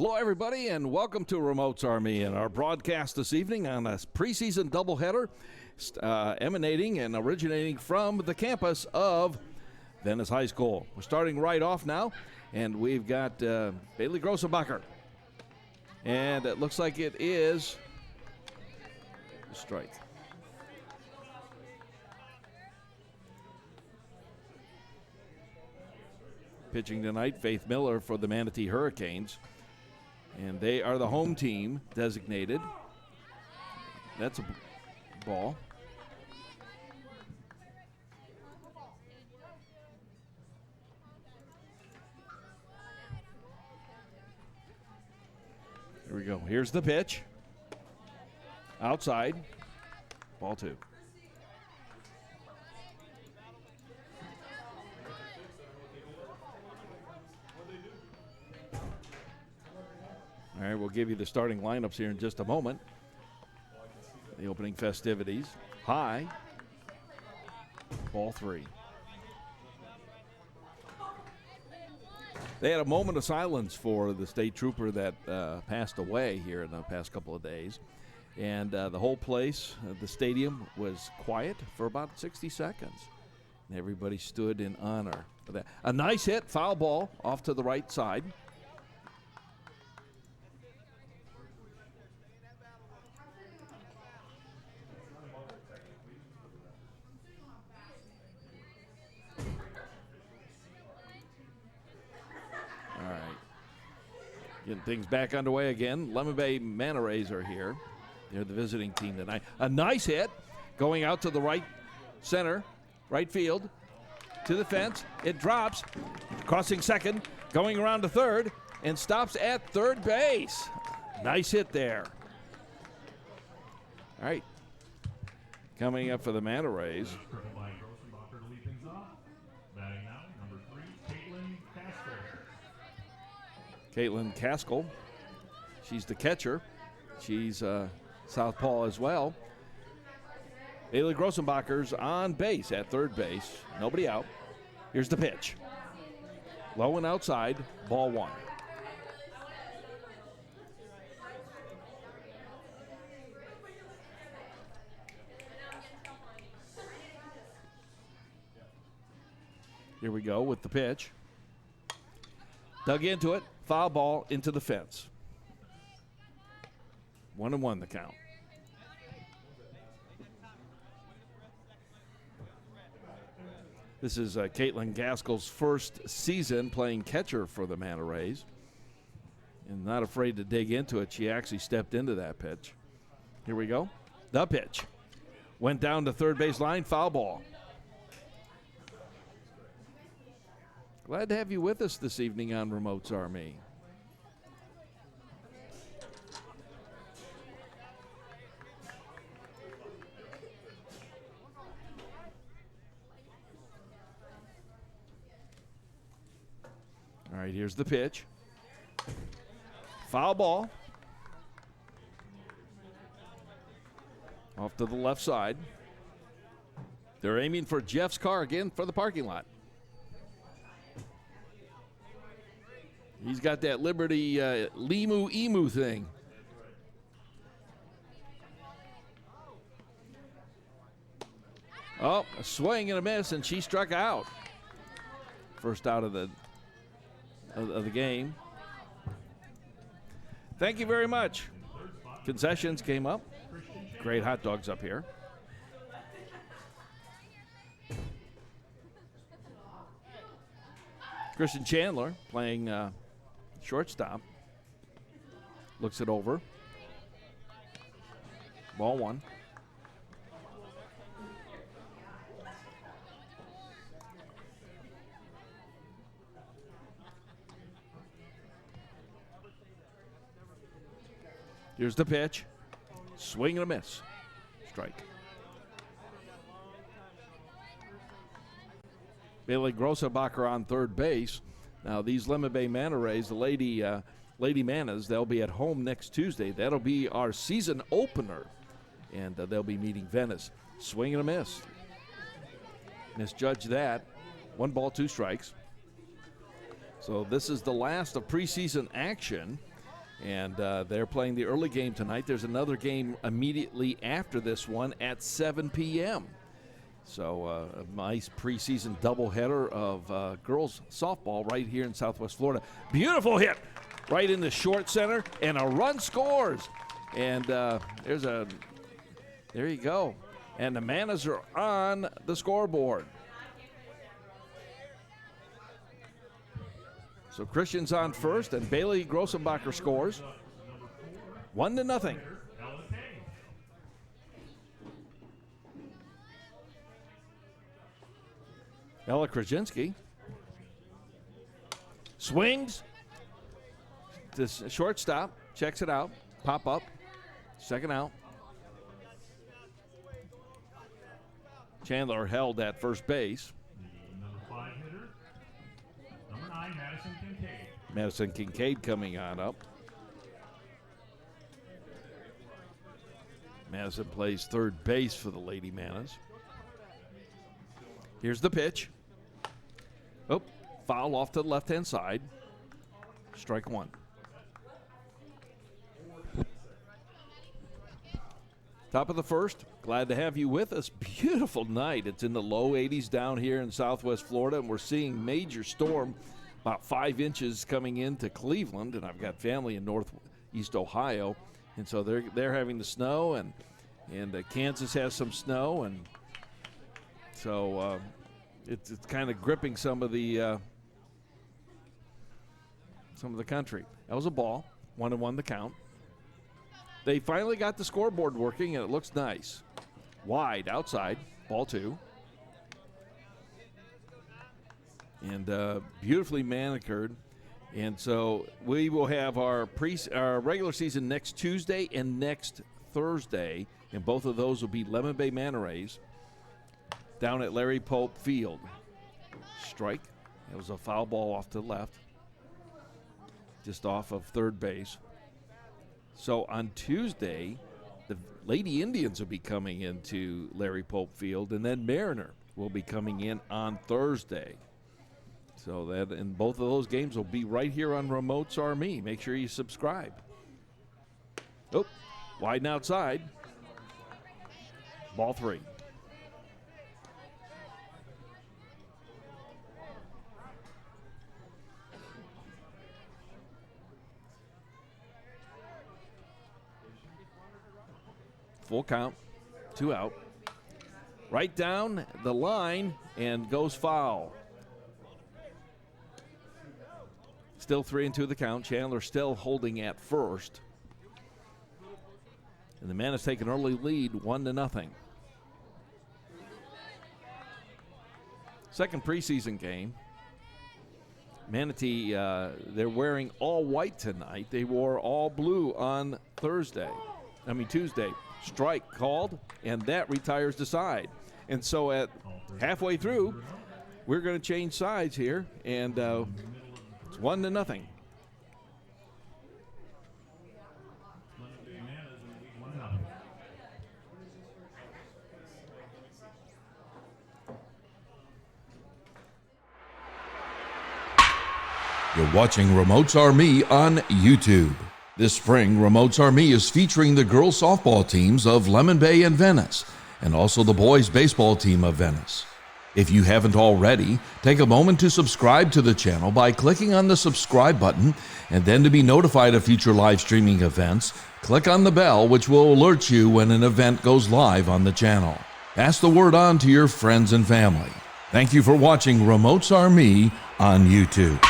Hello, everybody, and welcome to Remotes Army and our broadcast this evening on a preseason doubleheader emanating and originating from the campus of Venice High School. We're starting right off now, and we've got Bailey Grossenbacher. And it looks like it is a strike. Pitching tonight, Faith Miller for the Manatee Hurricanes. And they are the home team designated. That's a ball. Here we go. Here's the pitch. Outside. Ball two. All right, we'll give you the starting lineups here in just a moment. The opening festivities. High. Ball three. They had a moment of silence for the state trooper that passed away here in the past couple of days. And the whole place, the stadium, was quiet for about 60 seconds. And everybody stood in honor of that. A nice hit, foul ball off to the right side. Getting things back underway again. Lemon Bay Manta Rays are here. They're the visiting team tonight. A nice hit going out to the right center, right field, to the fence. It drops, crossing second, going around to third, and stops at third base. Nice hit there. All right. Coming up for the Manta Rays. Caitlin Caskell, she's the catcher. She's southpaw as well. Bailey Grossenbacher's on base at third base. Nobody out. Here's the pitch. Low and outside, ball one. Here we go with the pitch. Dug into it. Foul ball into the fence. 1-1 the count. This is Caitlin Gaskell's first season playing catcher for the Manta Rays. And not afraid to dig into it. She actually stepped into that pitch. Here we go. The pitch. Went down to third base line. Foul ball. Glad to have you with us this evening on Remotes Army. All right, here's the pitch. Foul ball. Off to the left side. They're aiming for Jeff's car again for the parking lot. He's got that Liberty Limu Emu thing. Oh, a swing and a miss, and she struck out. First out of the game. Thank you very much. Concessions came up. Great hot dogs up here. Christian Chandler playing shortstop. Looks it over. Ball one. Here's the pitch. Swing and a miss. Strike. Bailey Grossenbacher on third base. Now these Lemon Bay Manta Rays, the Lady Manas, they'll be at home next Tuesday. That'll be our season opener, and they'll be meeting Venice. Swing and a miss. Misjudged that. 1 ball, 2 strikes. So this is the last of preseason action. And they're playing the early game tonight. There's another game immediately after this one at 7 p.m. So a nice preseason doubleheader of girls softball right here in Southwest Florida. Beautiful hit right in the short center, and a run scores. And there you go. And the Manas are on the scoreboard. So Christian's on first, and Bailey Grossenbacher scores 1-0. Ella Krasinski swings. This shortstop checks it out. Pop up. Second out. Chandler held at first base. Number 5 hitter, number 9, Madison Kincaid. Madison Kincaid coming on up. Madison plays third base for the Lady Manas. Here's the pitch. Oh, foul off to the left-hand side. Strike one. Top of the first. Glad to have you with us. Beautiful night. It's in the low 80s down here in Southwest Florida, and we're seeing major storm, about 5 inches coming into Cleveland, and I've got family in northeast Ohio, and so they're having the snow, and Kansas has some snow, and so it's kind of gripping some of the country. That was a ball. 1-1 the count. They finally got the scoreboard working, and it looks nice. Wide, outside, ball 2. And beautifully manicured. And so we will have our regular season next Tuesday and next Thursday, and both of those will be Lemon Bay Manta Rays down at Larry Pope Field. Strike. It was a foul ball off to the left, just off of third base. So on Tuesday, the Lady Indians will be coming into Larry Pope Field, and then Mariner will be coming in on Thursday. So that, and both of those games will be right here on Remotes Are Me. Make sure you subscribe. Oh, wide and outside. Ball 3. Full count, 2 out. Right down the line and goes foul. Still 3-2 the count. Chandler still holding at first. And the Manas take an early lead, 1-0. Second preseason game. Manatee, they're wearing all white tonight. They wore all blue on Tuesday. Strike called, and that retires the side. And so at halfway through, we're going to change sides here, and it's 1-0. You're watching Remotes Are Me on YouTube. This spring, Remotes Are Me is featuring the girls softball teams of Lemon Bay and Venice, and also the boys baseball team of Venice. If you haven't already, take a moment to subscribe to the channel by clicking on the subscribe button, and then to be notified of future live streaming events, click on the bell, which will alert you when an event goes live on the channel. Pass the word on to your friends and family. Thank you for watching Remotes Are Me on YouTube.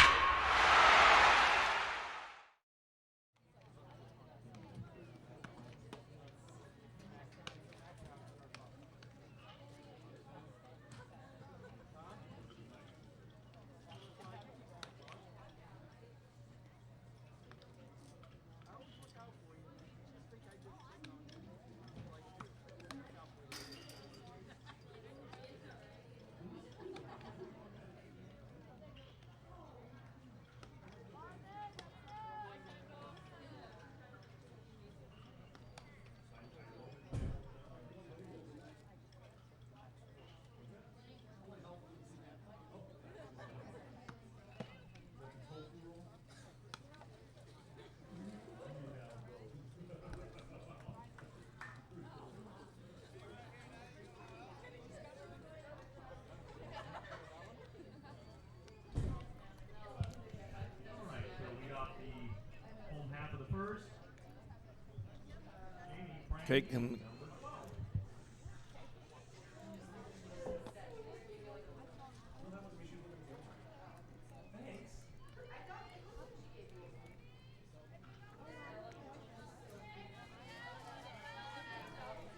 Taking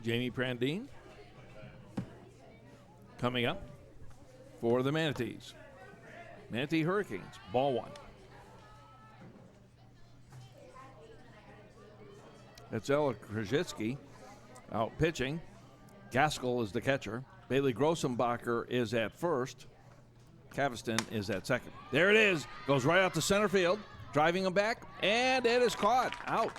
Jamie Prandine coming up for the Manatees. Manatee Hurricanes, ball one. That's Ella Krzyzewski out pitching. Gaskell is the catcher. Bailey Grossenbacher is at first. Caveston is at second. There it is. Goes right out to center field. Driving him back, and it is caught. Out.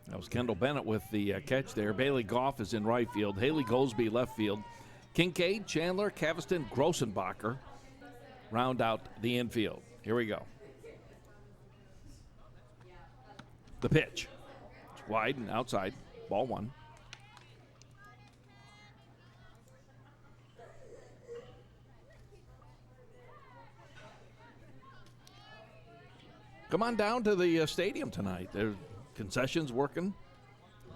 That was Kendall Bennett with the catch there. Bailey Goff is in right field. Haley Goldsby left field. Kincaid, Chandler, Caveston, Grossenbacher round out the infield. Here we go. The pitch. It's wide and outside. Ball one. Come on down to the stadium tonight. There's concessions working.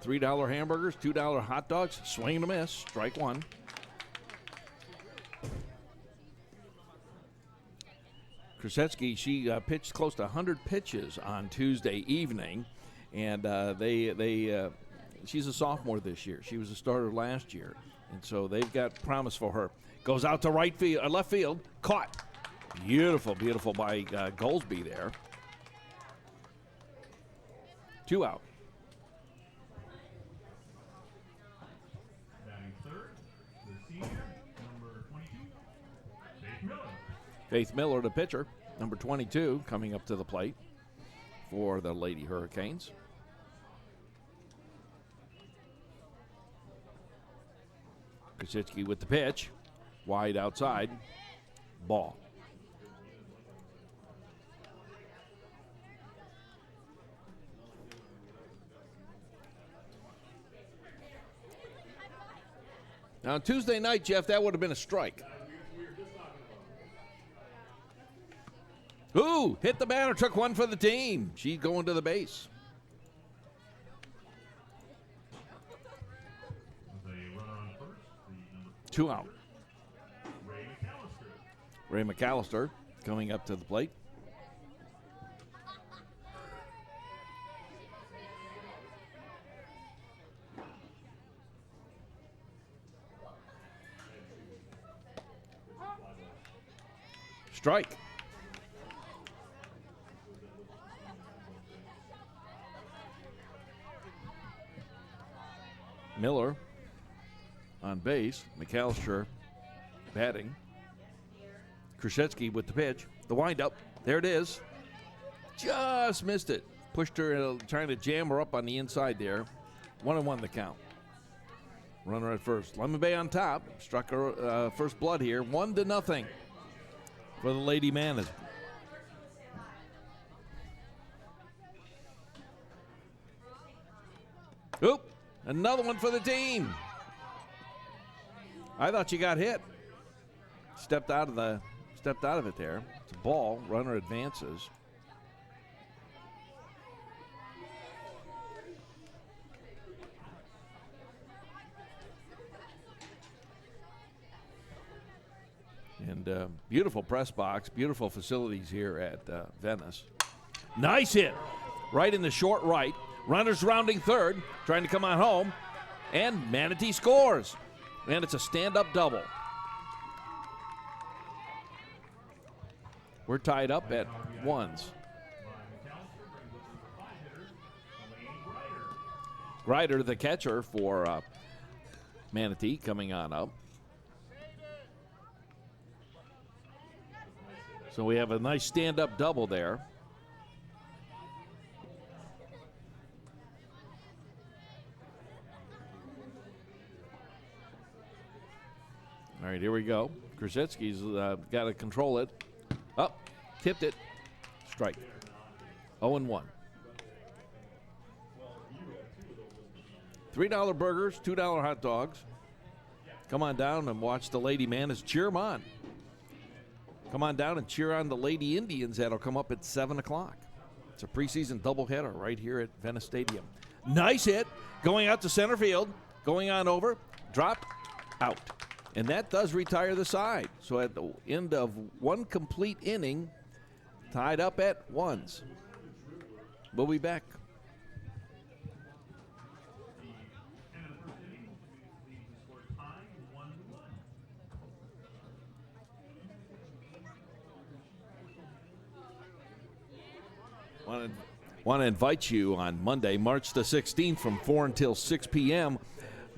$3 hamburgers, $2 hot dogs. Swing and a miss. Strike one. Krzyzewski, she pitched close to 100 pitches on Tuesday evening, and she's a sophomore this year. She was a starter last year, and so they've got promise for her. Goes out to left field, caught. Beautiful by Goldsby there. 2 out. Batting third, the senior, number 22, Faith Miller. Faith Miller, the pitcher, number 22, coming up to the plate for the Lady Hurricanes. Krzyzewski with the pitch, wide outside, ball. Now, on Tuesday night, Jeff, that would have been a strike. Ooh, hit the batter, took one for the team. She's going to the base. The runner on first, the number 2 out. Ray McAllister. Ray McAllister coming up to the plate. Strike. Miller on base. McAllister batting. Krzyzewski with the pitch. The windup. There it is. Just missed it. Pushed her, trying to jam her up on the inside there. 1-1 the count. Runner at first. Lemon Bay on top. Struck her first blood here. 1-0 for the Lady Manas. Oop. Another one for the team. I thought she got hit. Stepped out of it there. It's a ball. Runner advances. And beautiful press box, beautiful facilities here at Venice. Nice hit. Right in the short right. Runners rounding third, trying to come on home. And Manatee scores. And it's a stand-up double. We're tied up at ones. Grider, the catcher for Manatee, coming on up. So we have a nice stand-up double there. All right, here we go. Krzyzewski's got to control it. Up, tipped it. Strike. 0-1. $3 burgers, $2 hot dogs. Come on down and watch the Lady Manas cheer them on. come on down and cheer on the Lady Indians. That'll come up at 7 o'clock. It's a preseason doubleheader right here at Venice Stadium. Nice hit, going out to center field, going on over, dropped, out. And that does retire the side. So at the end of one complete inning, tied up at ones. We'll be back. Want to invite you on Monday, March the 16th from 4 until 6 p.m.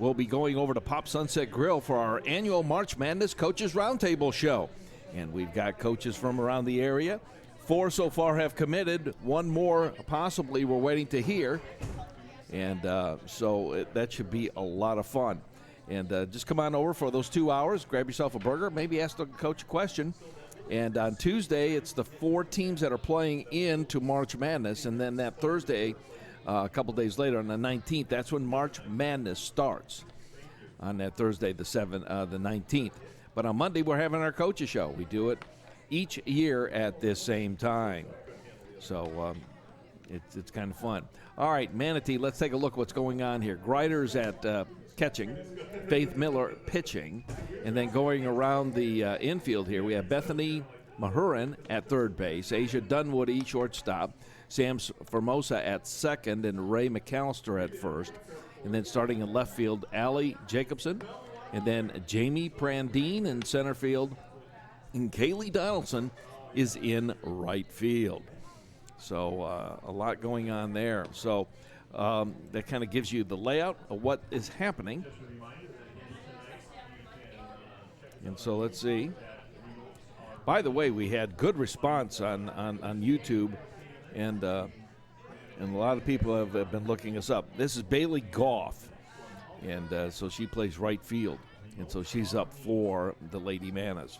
We'll be going over to Pop Sunset Grill for our annual March Madness Coaches Roundtable show. And we've got coaches from around the area. 4 so far have committed. 1 more possibly we're waiting to hear. And so that should be a lot of fun. And just come on over for those 2 hours, grab yourself a burger, maybe ask the coach a question. And on Tuesday, it's the 4 teams that are playing into March Madness. And then that Thursday, a couple days later on the 19th, that's when March Madness starts. On that Thursday, the 19th. But on Monday, we're having our coaches show. We do it each year at this same time. So it's kind of fun. All right, Manatee, let's take a look what's going on here. Greider's at catching, Faith Miller pitching, and then going around the infield here, we have Bethany Mahurin at third base, Asia Dunwoody shortstop, Sam Formosa at second, and Ray McAllister at first. And then starting in left field, Allie Jacobson, and then Jamie Prandine in center field, and Kaylee Donaldson is in right field. So a lot going on there. So that kind of gives you the layout of what is happening. And so let's see. By the way, we had good response on YouTube, and a lot of people have been looking us up. This is Bailey Goff, and so she plays right field, and so she's up for the Lady Manas.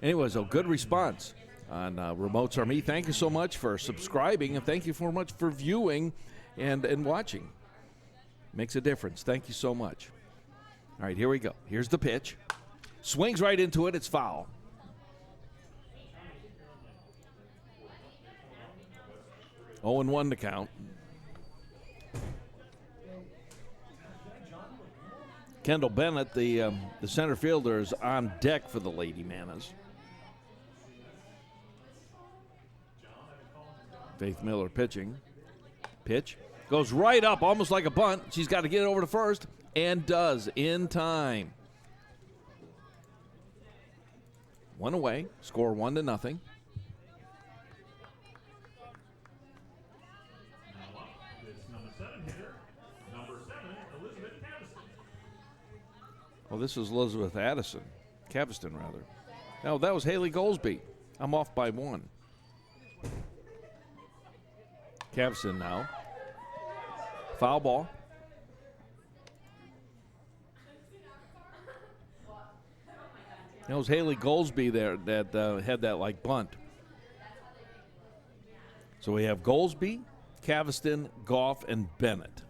Anyways, a good response on Remotes Are Me. Thank you so much for subscribing, and thank you so much for viewing and watching. Makes a difference. Thank you so much. All right, here we go. Here's the pitch. Swings right into it. It's foul. Oh, and 1 to count. Kendall Bennett, the center fielder, is on deck for the Lady Manas. Faith Miller pitching. Pitch. Goes right up, almost like a bunt. She's got to get it over to first, and does in time. 1 away. Score 1-0. Now up is number 7 hitter, number 7, Elizabeth Caviston. Oh, this is Elizabeth Caviston, rather. No, that was Haley Goldsby. I'm off by 1. Caviston now. Foul ball. That was Haley Goldsby there that had that like bunt. So we have Goldsby, Caviston, Goff, and Bennett.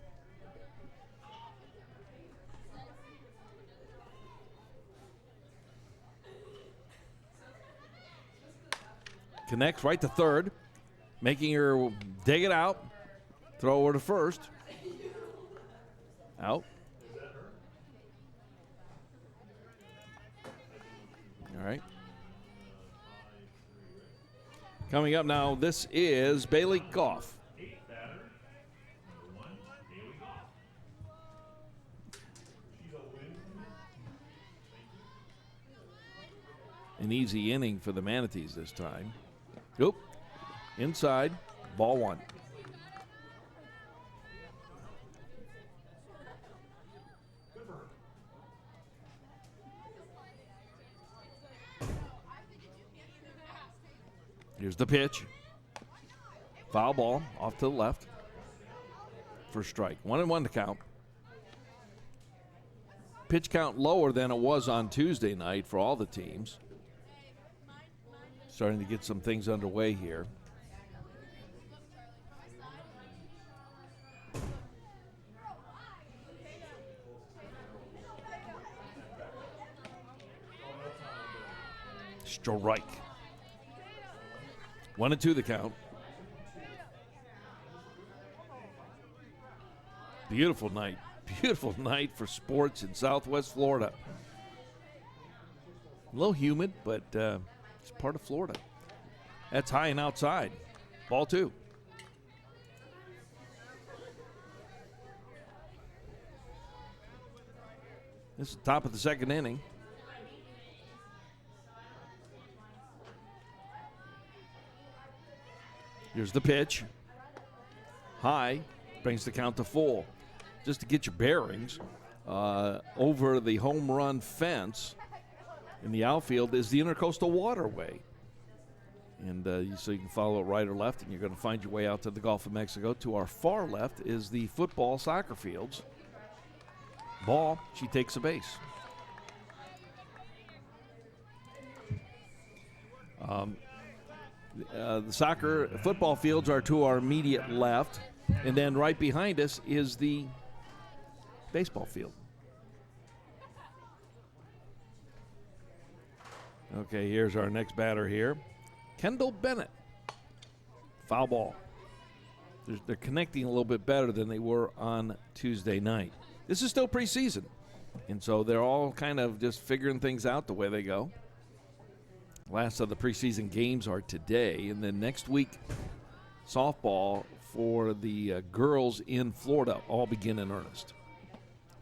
Connects right to third, making her dig it out, throw her to first. Out. All right. Coming up now, this is Bailey Goff. An easy inning for the Manatees this time. Oop. Inside, ball 1. Here's the pitch. Foul ball off to the left for strike. 1-1 to count. Pitch count lower than it was on Tuesday night for all the teams. Starting to get some things underway here. Strike. 1-2 the count. Beautiful night. Beautiful night for sports in Southwest Florida. A little humid, but it's part of Florida. That's high and outside. Ball 2. This is the top of the second inning. Here's the pitch. High, brings the count to full. Just to get your bearings, over the home run fence in the outfield is the Intercoastal Waterway. And so you can follow it right or left, and you're going to find your way out to the Gulf of Mexico. To our far left is the football soccer fields. Ball, she takes a base. The football fields are to our immediate left, and then right behind us is the baseball field. Okay, here's our next batter here. Kendall Bennett. Foul ball. They're connecting a little bit better than they were on Tuesday night. This is still preseason, and so they're all kind of just figuring things out the way they go. Last of the preseason games are today, and then next week, softball for the girls in Florida all begin in earnest.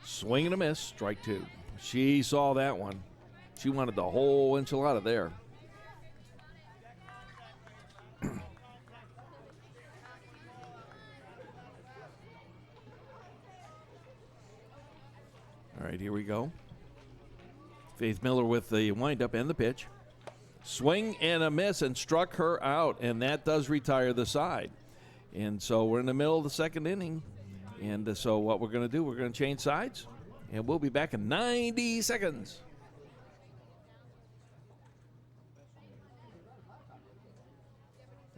Swing and a miss, strike 2. She saw that one. She wanted the whole enchilada there. All right, here we go. Faith Miller with the windup and the pitch. Swing and a miss, and struck her out, and that does retire the side. And so we're in the middle of the second inning. And so what we're going to do, we're going to change sides, and we'll be back in 90 seconds.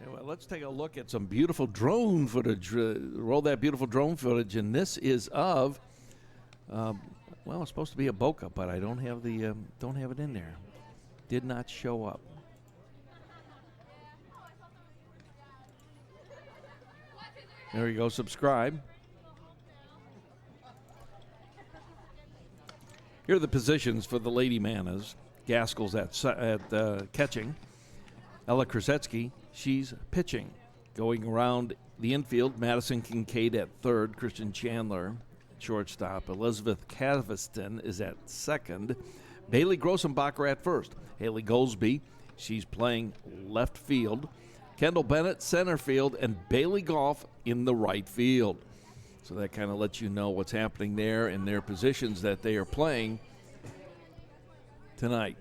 Anyway, let's take a look at some beautiful drone footage. Roll that beautiful drone footage, and this is of, well, it's supposed to be a bokeh, but I don't have it in there. Did not show up. There you go. Subscribe. Here are the positions for the Lady Manas. Gaskell's at catching. Ella Krasetsky, she's pitching. Going around the infield, Madison Kincaid at third. Christian Chandler, shortstop. Elizabeth Caveston is at second. Bailey Grossenbacher at first. Haley Goldsby, she's playing left field. Kendall Bennett, center field, and Bailey Goff in the right field. So that kind of lets you know what's happening there in their positions that they are playing tonight.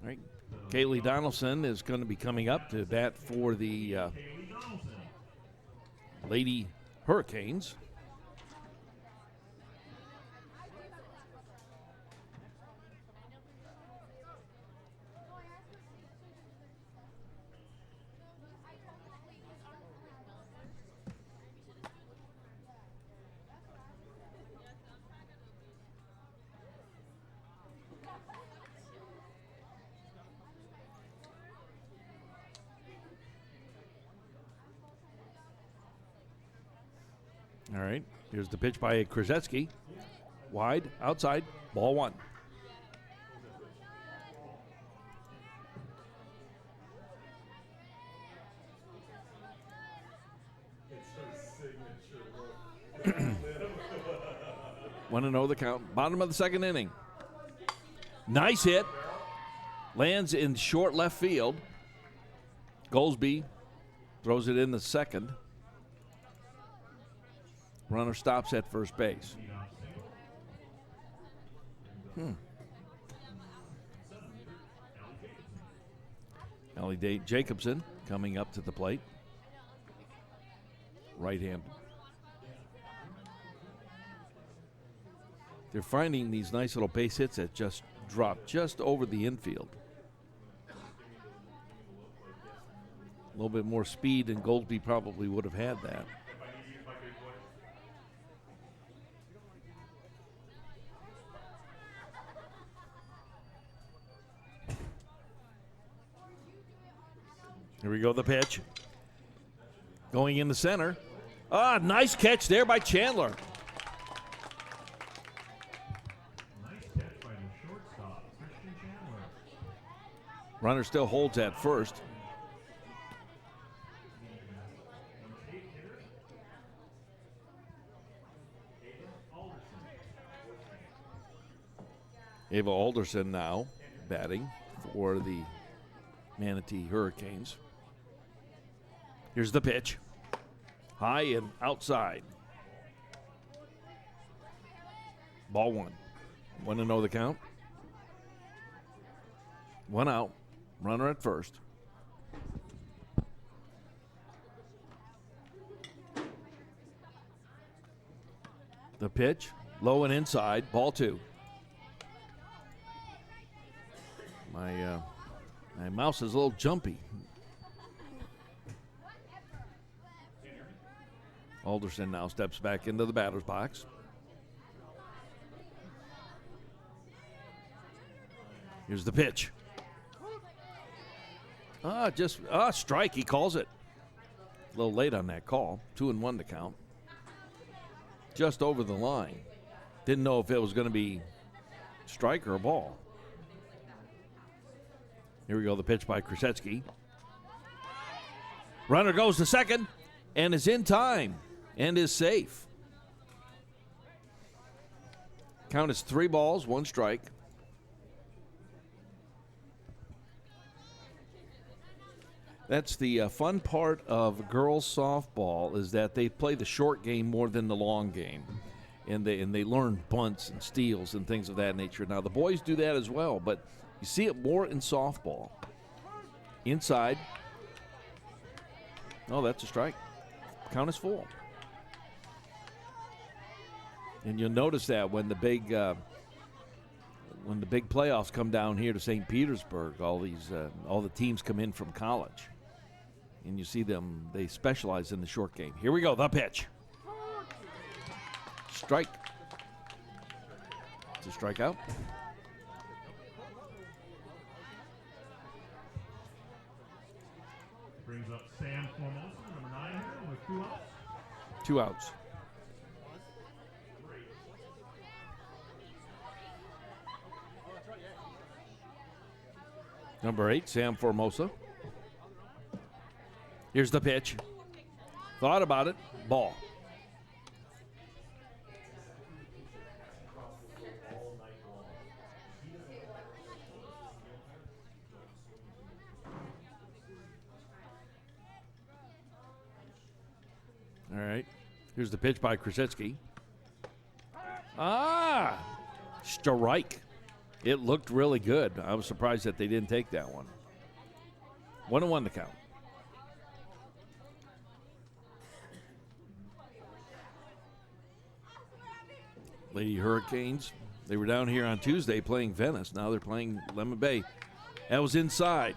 All right. Kaylee Donaldson is going to be coming up to bat for the Lady Hurricanes. All right, here's the pitch by Krasetsky. Wide, outside, ball 1. Want to know the count. Bottom of the second inning. Nice hit. Lands in short left field. Goldsby throws it in the second. Runner stops at first base. Ellie Jacobson coming up to the plate. Right-handed. They're finding these nice little base hits that just drop just over the infield. little bit more speed, and Goldsby probably would have had that. Here we go, the pitch. Going in the center. Ah, nice catch there by Chandler. Nice catch by the shortstop, Christian Chandler. Runner still holds at first. Ava Alderson now batting for the Manatee Hurricanes. Here's the pitch. High and outside. Ball one. 1-0 the count. One out. Runner at first. The pitch. Low and inside. Ball two. My mouse is a little jumpy. Alderson now steps back into the batter's box. Here's the pitch. Strike, he calls it. A little late on that call. 2-1 to count. Just over the line. Didn't know if it was going to be strike or a ball. Here we go, the pitch by Krasetsky. Runner goes to second and is in time and is safe. Count is 3 balls, 1 strike. That's the fun part of girls softball, is that they play the short game more than the long game. And they learn bunts and steals and things of that nature. Now, the boys do that as well, but you see it more in softball. Inside. Oh, that's a strike. Count is full. And you'll notice that when the big playoffs come down here to St. Petersburg, all the teams come in from college, and you see them. They specialize in the short game. Here we go. The pitch. Strike. It's a strikeout. Brings up Sam Formosa, number 9 here, with 2 outs. 2 outs. Number 8, Sam Formosa. Here's the pitch. Thought about it. Ball. All right. Here's the pitch by Krasetsky. Strike. It looked really good. I was surprised that they didn't take that one. 1-1 to count. Lady Hurricanes, they were down here on Tuesday playing Venice. Now they're playing Lemon Bay. That was inside.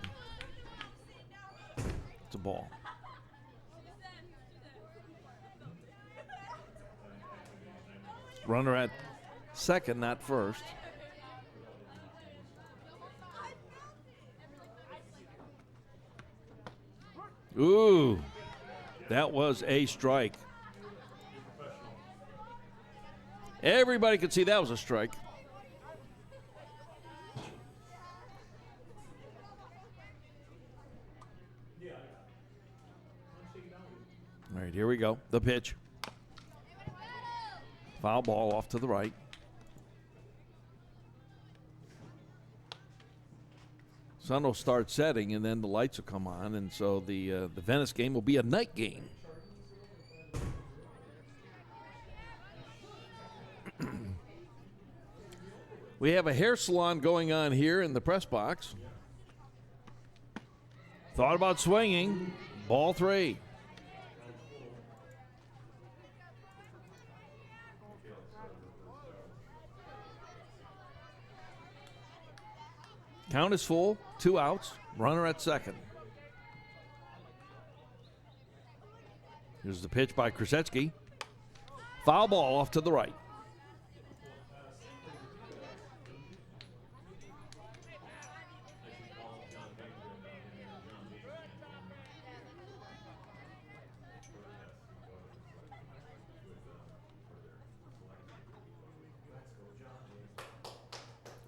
It's a ball. Runner at second, not first. Ooh, that was a strike. Everybody could see that was a strike. All right, here we go. The pitch. Foul ball off to the right. Sun will start setting, and then the lights will come on, and so the Venice game will be a night game. We have a hair salon going on here in the press box. Thought about swinging. Ball 3. Count is full. 2 outs. Runner at second. Here's the pitch by Krasetsky. Foul ball off to the right.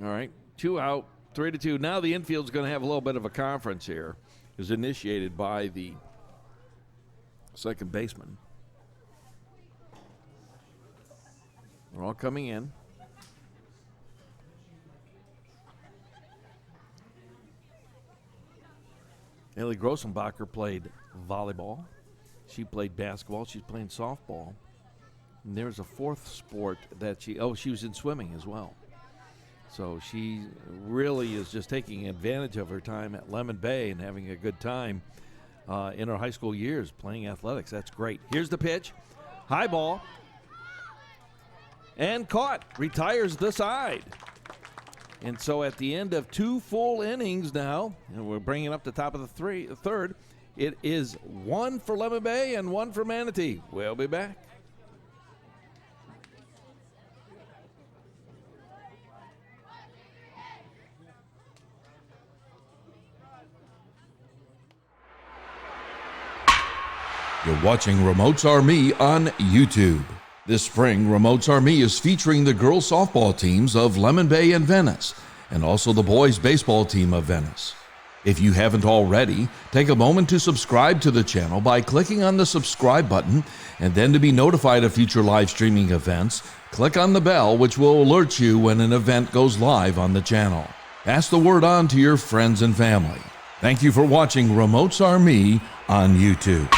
All right, 2 out, 3-2. Now the infield's going to have a little bit of a conference here. It was initiated by the second baseman. They're all coming in. Ellie Grossenbacher played volleyball. She played basketball. She's playing softball. And there's a fourth sport that she was in swimming as well. So she really is just taking advantage of her time at Lemon Bay and having a good time in her high school years playing athletics. That's great. Here's the pitch. High ball. And caught. Retires the side. And so at the end of 2 full innings now, and we're bringing up the top of the third, it is 1 for Lemon Bay and 1 for Manatee. We'll be back. You're watching Remotes Are Me on YouTube. This spring, Remotes Are Me is featuring the girls softball teams of Lemon Bay and Venice, and also the boys baseball team of Venice. If you haven't already, take a moment to subscribe to the channel by clicking on the subscribe button, and then to be notified of future live streaming events, click on the bell, which will alert you when an event goes live on the channel. Pass the word on to your friends and family. Thank you for watching Remotes Are Me on YouTube.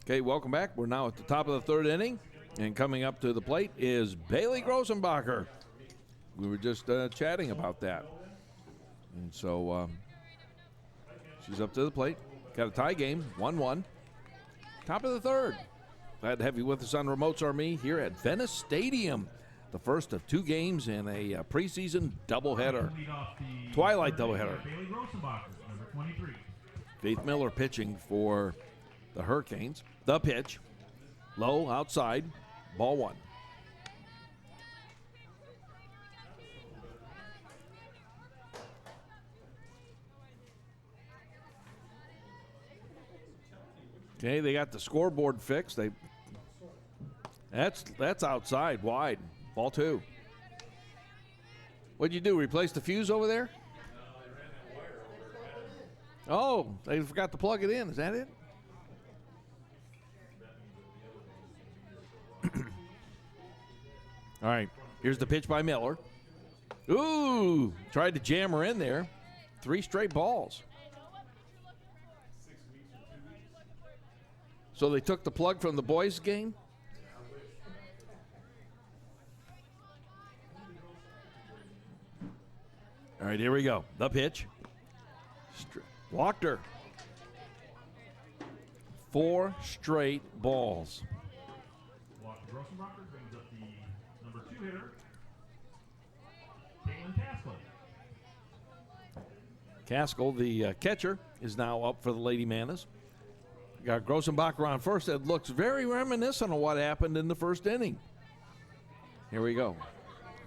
Okay, welcome back. We're now at the top of the third inning, and coming up to the plate is Bailey Grossenbacher. We were just chatting about that. And so she's up to the plate. Got a tie game, 1-1. Top of the third. Glad to have you with us on Remotes Are Me here at Venice Stadium. The first of 2 games in a preseason doubleheader. Twilight doubleheader. Bailey Grossenbacher, number 23. Faith Miller pitching for the Hurricanes. The pitch. Low, outside. Ball 1. Okay, they got the scoreboard fixed. That's outside, wide. Ball 2. What'd you do, replace the fuse over there? Oh, they forgot to plug it in. Is that it? All right, here's the pitch by Miller. Ooh, tried to jam her in there. 3 straight balls. So they took the plug from the boys' game? All right, here we go. The pitch. Walked her. 4 straight balls. Grossenbacher brings up the number 2 hitter, Caitlin Caskell. Caskell, the catcher, is now up for the Lady Manas. Got Grossenbacher on first. It looks very reminiscent of what happened in the first inning. Here we go.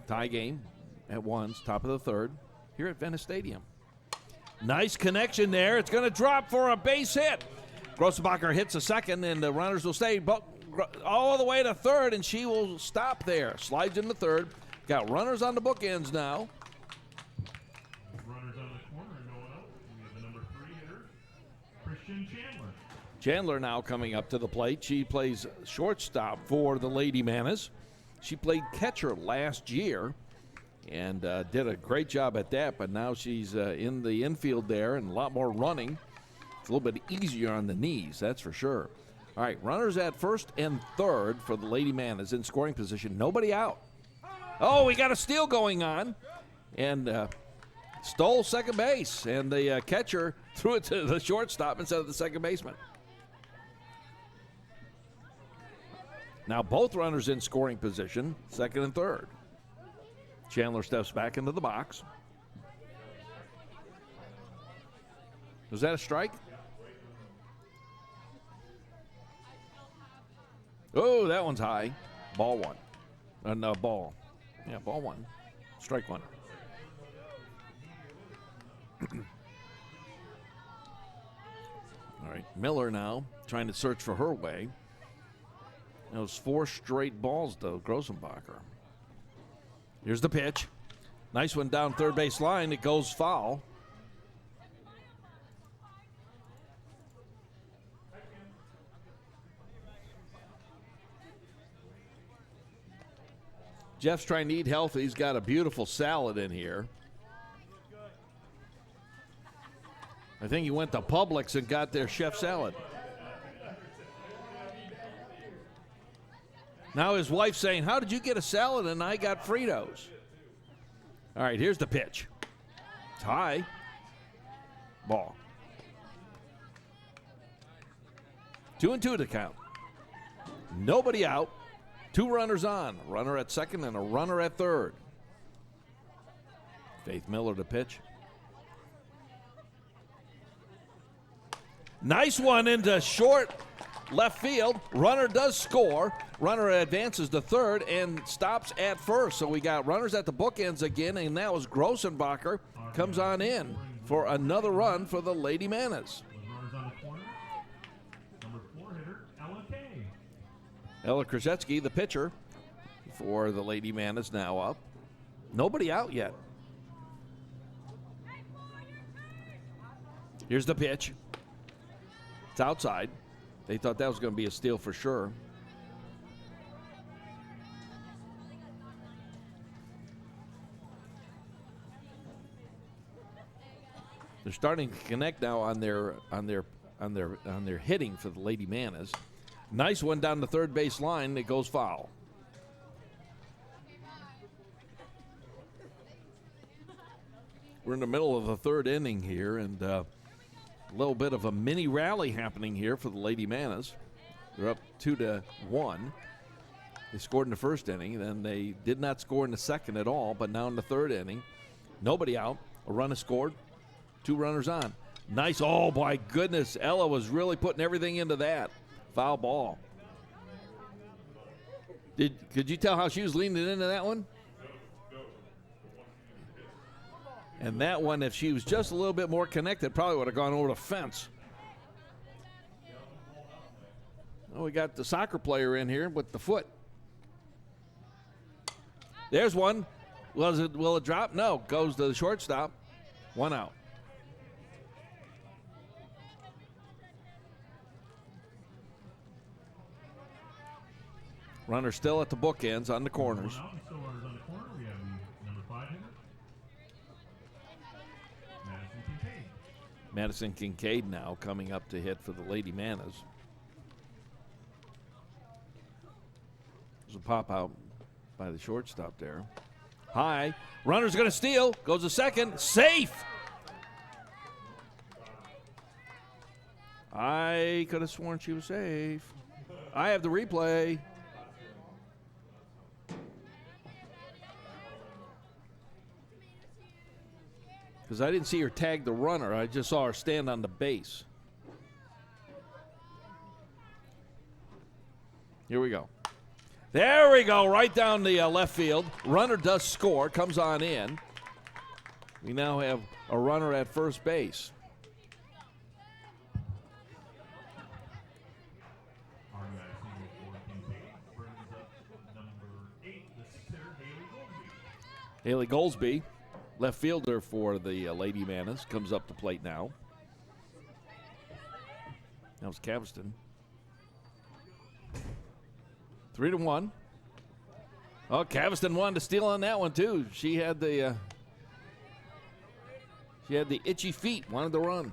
Tie game at ones, top of the third, here at Venice Stadium. Nice connection there. It's going to drop for a base hit. Grossenbacher hits a second, and the runners will stay all the way to third, and she will stop there. Slides into third. Got runners on the bookends now. Runners on the corner and no one else. We have the number 3 hitter, Christian Chandler. Chandler now coming up to the plate. She plays shortstop for the Lady Manas. She played catcher last year and did a great job at that, but now she's in the infield there and a lot more running. It's a little bit easier on the knees, that's for sure. All right, runners at first and third for the Lady Manas in scoring position. Nobody out. Oh, we got a steal going on. And stole second base. And the catcher threw it to the shortstop instead of the second baseman. Now both runners in scoring position, second and third. Chandler steps back into the box. Was that a strike? Oh, that one's high. Ball one. No, ball. Yeah, ball one. Strike one. All right, Miller now trying to search for her way. Those 4 straight balls to Grossenbacher. Here's the pitch. Nice one down third base line. It goes foul. Jeff's trying to eat healthy. He's got a beautiful salad in here. I think he went to Publix and got their chef salad. Now his wife's saying, how did you get a salad and I got Fritos? All right, here's the pitch. It's high. Ball. 2-2 to count. Nobody out. 2 runners on. A runner at second and a runner at third. Faith Miller to pitch. Nice one into short left field. Runner does score. Runner advances to third and stops at first. So we got runners at the bookends again, and that was Grossenbacher. Comes on in for another run for the Lady Manas. Runners on the corner. Number 4 hitter, Ella K. Ella Krzyzewski, the pitcher for the Lady Manas, now up. Nobody out yet. Here's the pitch. It's outside. They thought that was going to be a steal for sure. They're starting to connect now on their hitting for the Lady Manas. Nice one down the third base line. It goes foul. We're in the middle of the third inning here, and a little bit of a mini rally happening here for the Lady Manas. They're up 2-1. They scored in the first inning, then they did not score in the second at all, but now in the third inning, nobody out. A run is scored. 2 runners on. Nice. Oh, my goodness. Ella was really putting everything into that. Foul ball. Could you tell how she was leaning into that one? And that one, if she was just a little bit more connected, probably would have gone over the fence. Oh, we got the soccer player in here with the foot. There's one. Will it drop? No. Goes to the shortstop. 1 out. Runner still at the bookends on the corners. Still runners on the corner. We have the number 5 hitter, Madison Kincaid. Madison Kincaid now coming up to hit for the Lady Manas. There's a pop out by the shortstop there. High. Runner's going to steal. Goes to second. Safe. I could have sworn she was safe. I have the replay. Because I didn't see her tag the runner. I just saw her stand on the base. Here we go. There we go, right down the left field. Runner does score, comes on in. We now have a runner at first base. Our Madison for Kincaid brings up number 8, the 6 hitter, Haley Goldsby, left fielder for the Lady Manas, comes up the plate now. That was Caveston. 3-1. Oh, Caviston wanted to steal on that one too. She had the itchy feet, wanted to run.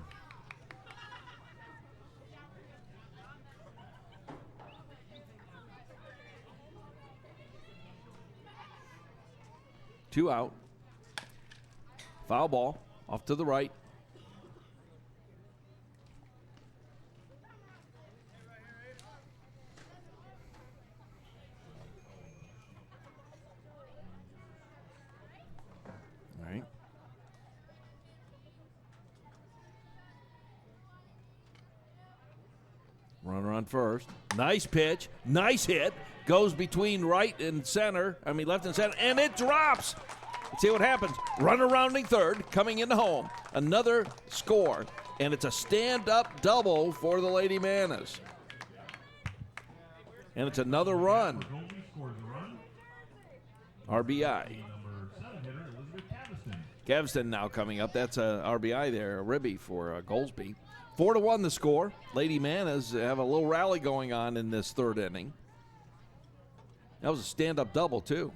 Two out. Foul ball off to the right. All right. Runner on first. Nice pitch. Nice hit. Goes between right and center. I mean, left and center. And it drops. Let's see what happens. Runner rounding third. Coming into home. Another score. And it's a stand-up double for the Lady Manas. And it's another run. RBI. Caviston now coming up. That's a RBI there, a ribby for Goldsby. 4-1 the score. Lady Manas have a little rally going on in this third inning. That was a stand-up double, too.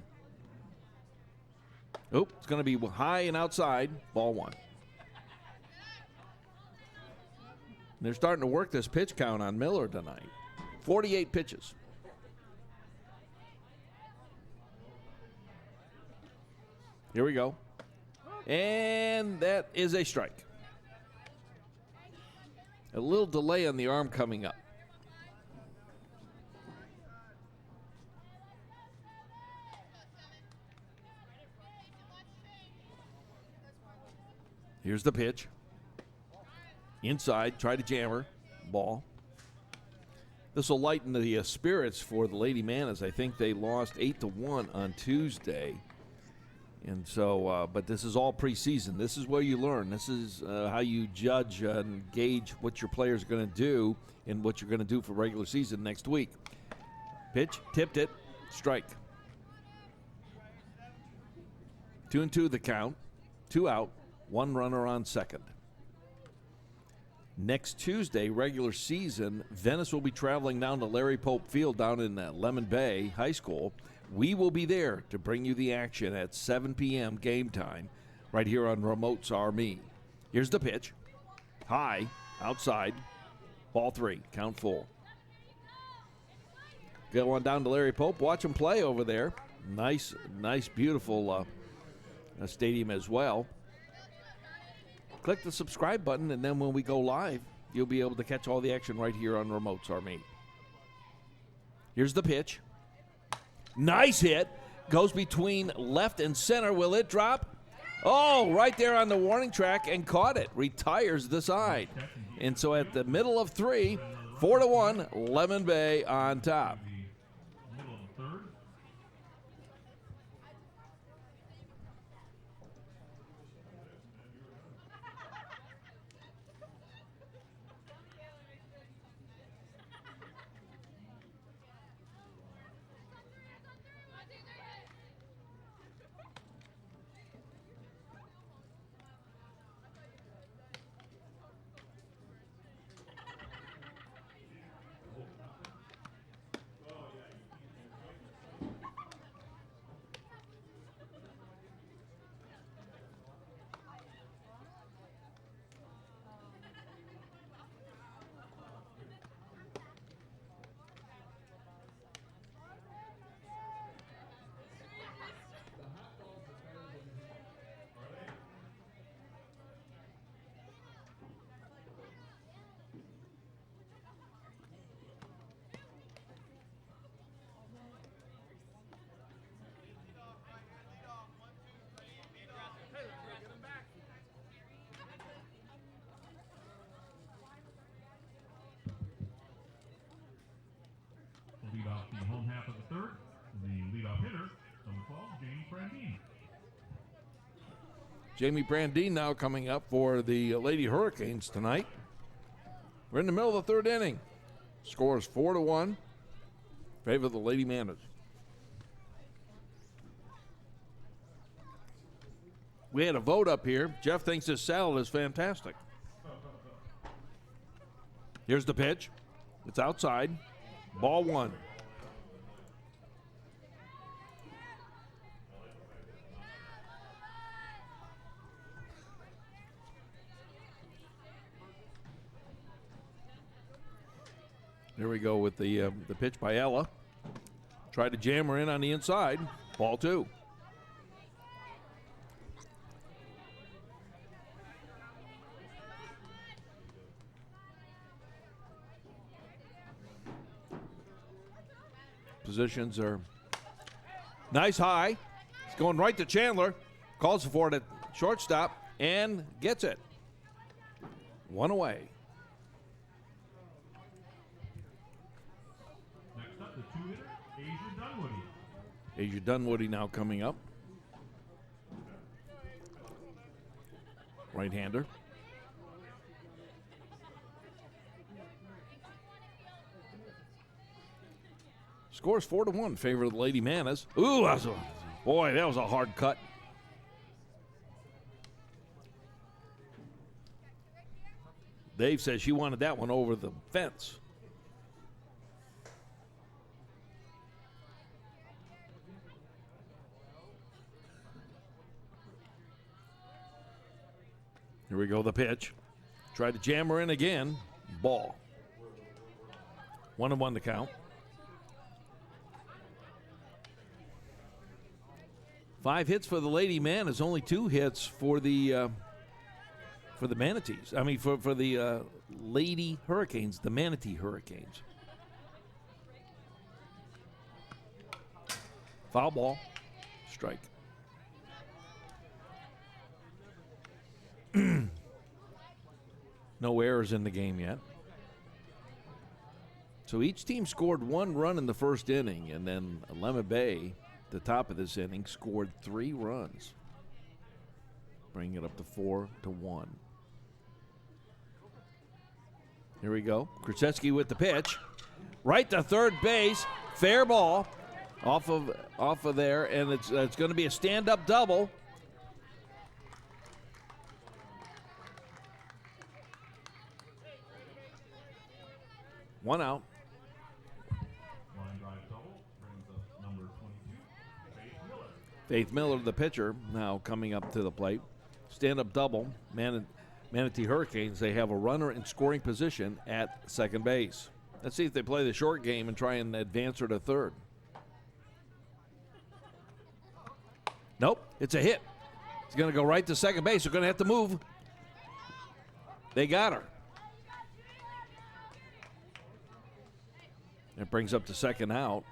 Oop, it's going to be high and outside. Ball one. They're starting to work this pitch count on Miller tonight. 48 pitches. Here we go. And that is a strike. A little delay on the arm coming up. Here's the pitch. Inside, try to jam her. Ball. This will lighten the spirits for the Lady Manas. I think they lost 8-1 on Tuesday. And so, but this is all preseason. This is where you learn. This is how you judge and gauge what your players are going to do and what you're going to do for regular season next week. Pitch, tipped it, strike. 2-2 the count, 2 out, 1 runner on second. Next Tuesday, regular season, Venice will be traveling down to Larry Pope Field down in Lemon Bay High School. We will be there to bring you the action at 7 p.m. game time right here on Remotes Are Me. Here's the pitch. High, outside, ball 3, count 4. Go on down to Larry Pope. Watch him play over there. Nice, beautiful stadium as well. Click the subscribe button, and then when we go live, you'll be able to catch all the action right here on Remotes Are Me. Here's the pitch. Nice hit. Goes between left and center. Will it drop? Oh, right there on the warning track and caught it. Retires the side. And so at the middle of 3, 4-1, Lemon Bay on top. Lead off the home half of the third. The leadoff hitter, number 12, Jamie Brandine. Jamie Brandine now coming up for the Lady Hurricanes tonight. We're in the middle of the third inning. Score is 4-1. Favor of the Lady Manas. We had a vote up here. Jeff thinks this salad is fantastic. Here's the pitch. It's outside. Ball 1. Here we go with the pitch by Ella. Tried to jam her in on the inside. Ball 2. Positions are nice high. It's going right to Chandler. Calls for it at shortstop and gets it. 1 away. Next up, the 2-hitter, Asia Dunwoody. Asia Dunwoody now coming up. Right-hander. Scores 4-1 in favor of the Lady Manas. Ooh, boy, that was a hard cut. Dave says she wanted that one over the fence. Here we go, the pitch. Tried to jam her in again. Ball. 1-1 to count. 5 hits for the Lady Manas, only 2 hits for the Manatees. I mean, for the Lady Hurricanes, the Manatee Hurricanes. Foul ball. Strike. No errors in the game yet. So each team scored 1 run in the first inning, and then Lemon Bay, the top of this inning, scored 3 runs, bringing it up to 4-1. Here we go. Krasetsky with the pitch. Right to third base. Fair ball off of there, and it's going to be a stand-up double. One out. Line drive double brings up number 22, Faith Miller. Faith Miller, the pitcher, now coming up to the plate. Stand-up double. Manatee Hurricanes, they have a runner in scoring position at second base. Let's see if they play the short game and try and advance her to third. Nope, it's a hit. It's going to go right to second base. They're going to have to move. They got her. It brings up the second out.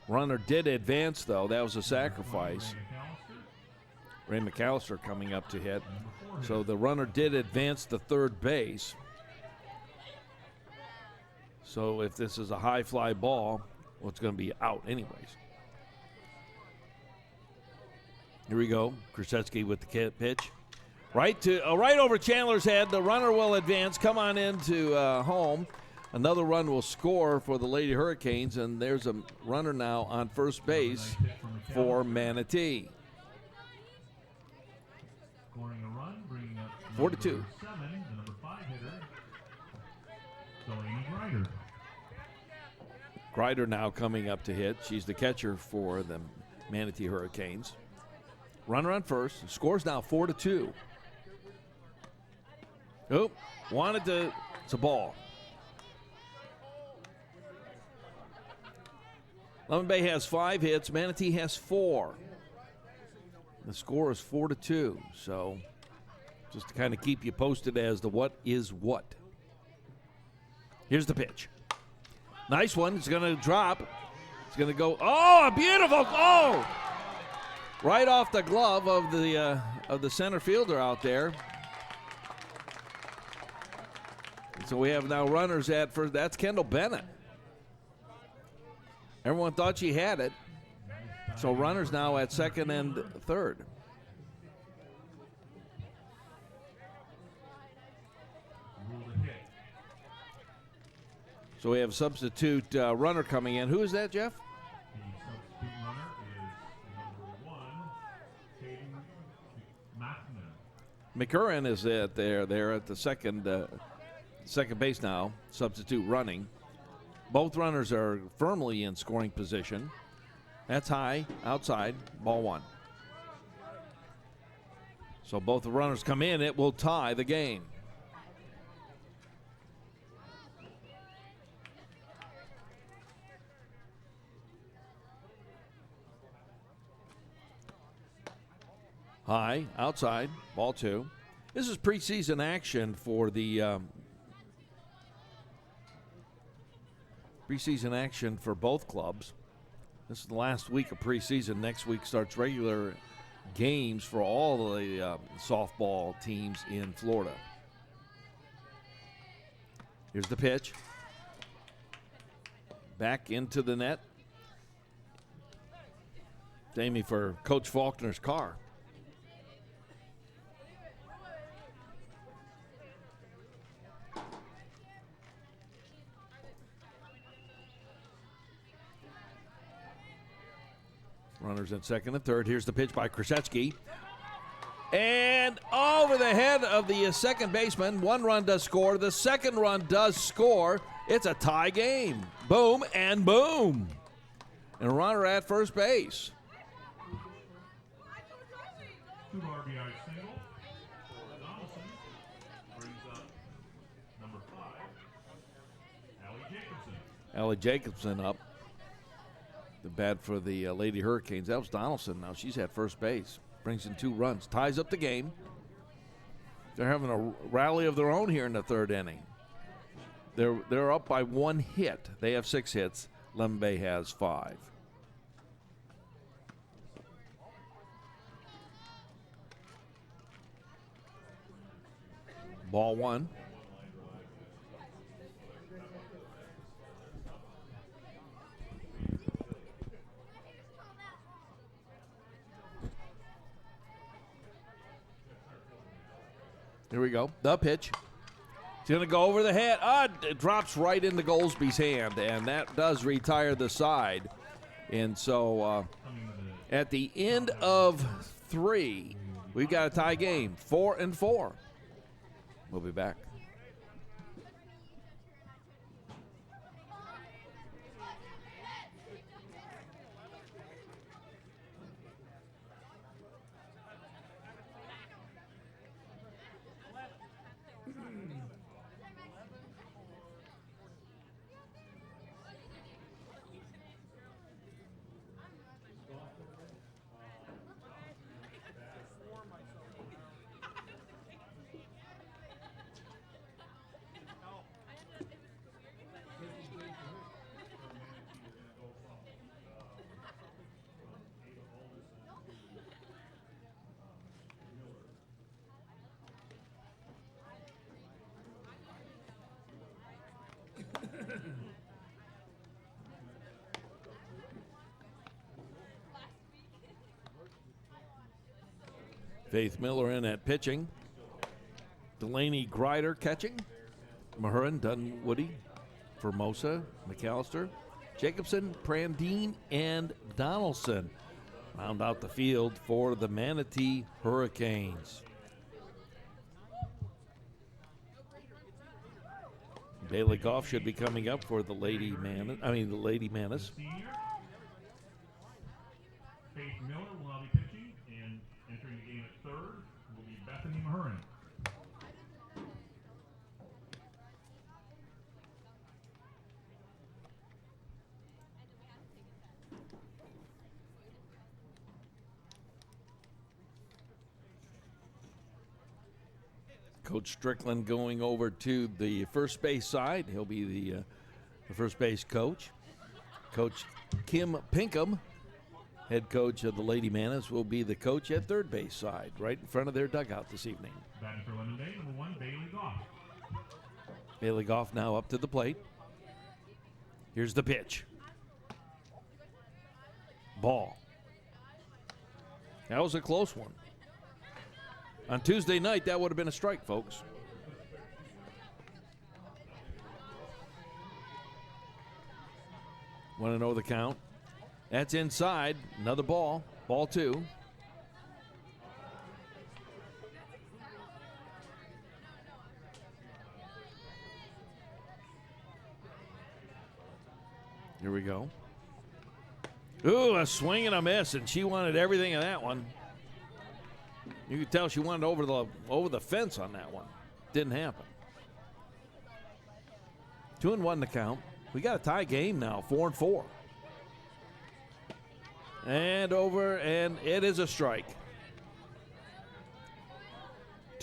Runner did advance, though. That was a sacrifice. Ray McAllister coming up to hit. So the runner did advance to third base. So if this is a high fly ball, well, it's going to be out anyways. Here we go. Krasetsky with the pitch. Right over Chandler's head. The runner will advance. Come on into home. Another run will score for the Lady Hurricanes, and there's a runner now on first base for Manatee. Scoring a run, bringing up 4-2. 7, the number 5 hitter, Delaney Grider. Grider now coming up to hit. She's the catcher for the Manatee Hurricanes. Runner on first. Scores now 4-2. Oh, it's a ball. Lemon Bay has 5 hits. Manatee has 4. The score is 4-2. So just to kind of keep you posted as to what is what. Here's the pitch. Nice one. It's going to drop. It's going to go. Oh, a beautiful. Oh, right off the glove of the center fielder out there. So we have now runners at first. That's Kendall Bennett. Everyone thought she had it. So runners now at second and third. So we have a substitute runner coming in. Who is that, Jeff? The substitute runner is number 1, Caden McMahon. McCurran is there at the second base now, substitute running. Both runners are firmly in scoring position. That's high, outside, ball 1. So both the runners come in, it will tie the game. High, outside, ball 2. This is preseason action for the preseason action for both clubs. This is the last week of preseason. Next week starts regular games for all the softball teams in Florida. Here's the pitch. Back into the net. It's aiming for Coach Faulkner's car. Runners at second and third. Here's the pitch by Krasetsky. And over the head of the second baseman. One run does score. The second run does score. It's a tie game. Boom and boom. And a runner at first base. 2 RBI single. Donaldson brings up number 5, Allie Jacobson. Allie Jacobson up. The bat for the Lady Hurricanes. That was Donaldson. Now she's at first base. Brings in 2 runs. Ties up the game. They're having a rally of their own here in the third inning. They're up by 1 hit. They have 6 hits. Lemon Bay has 5. Ball 1. Here we go. The pitch. It's going to go over the head. It drops right into Goldsby's hand, and that does retire the side. And so at the end of 3, we've got a tie game, 4-4. We'll be back. Faith Miller in at pitching. Delaney Grider catching. Mahurin, Dunwoody, Formosa, McAllister, Jacobson, Prandine, and Donaldson round out the field for the Manatee Hurricanes. Bailey Goff should be coming up for the Lady Manus. Faith Miller will now be pitching, and entering the game at third will be Bethany Mahurin. Coach Strickland going over to the first base side. He'll be the first base coach. Coach Kim Pinkham, head coach of the Lady Manas, will be the coach at third base side, right in front of their dugout this evening. Batting for Lemon Bay, number 1, Bailey Goff. Bailey Goff now up to the plate. Here's the pitch. Ball. That was a close one. On Tuesday night, that would have been a strike, folks. Want to know the count? That's inside. Another ball. Ball 2. Here we go. Ooh, a swing and a miss, and she wanted everything in that one. You could tell she wanted over the fence on that one. Didn't happen. 2-1 to count. We got a tie game now, 4-4. And over, and it is a strike.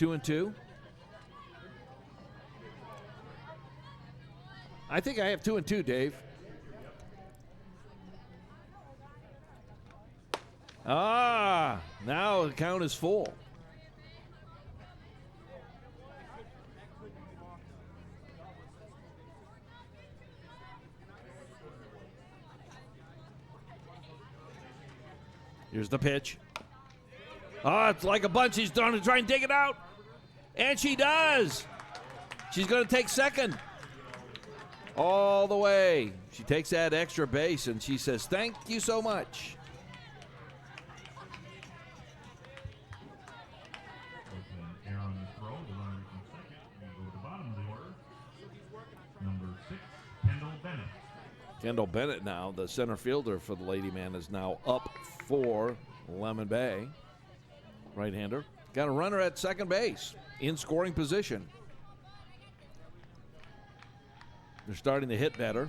2-2? I think I have 2-2, Dave. Now the count is full. Here's the pitch. It's like a bunch. She's trying to try and dig it out. And she does. She's going to take second. All the way. She takes that extra base, and she says, thank you so much. Error on this throw. The runner from second. We go to the bottom of the order. Number 6, Kendall Bennett. Kendall Bennett now, the center fielder for the Lady Man, is now up for Lemon Bay. Right-hander. Got a runner at second base in scoring position. They're starting to hit better.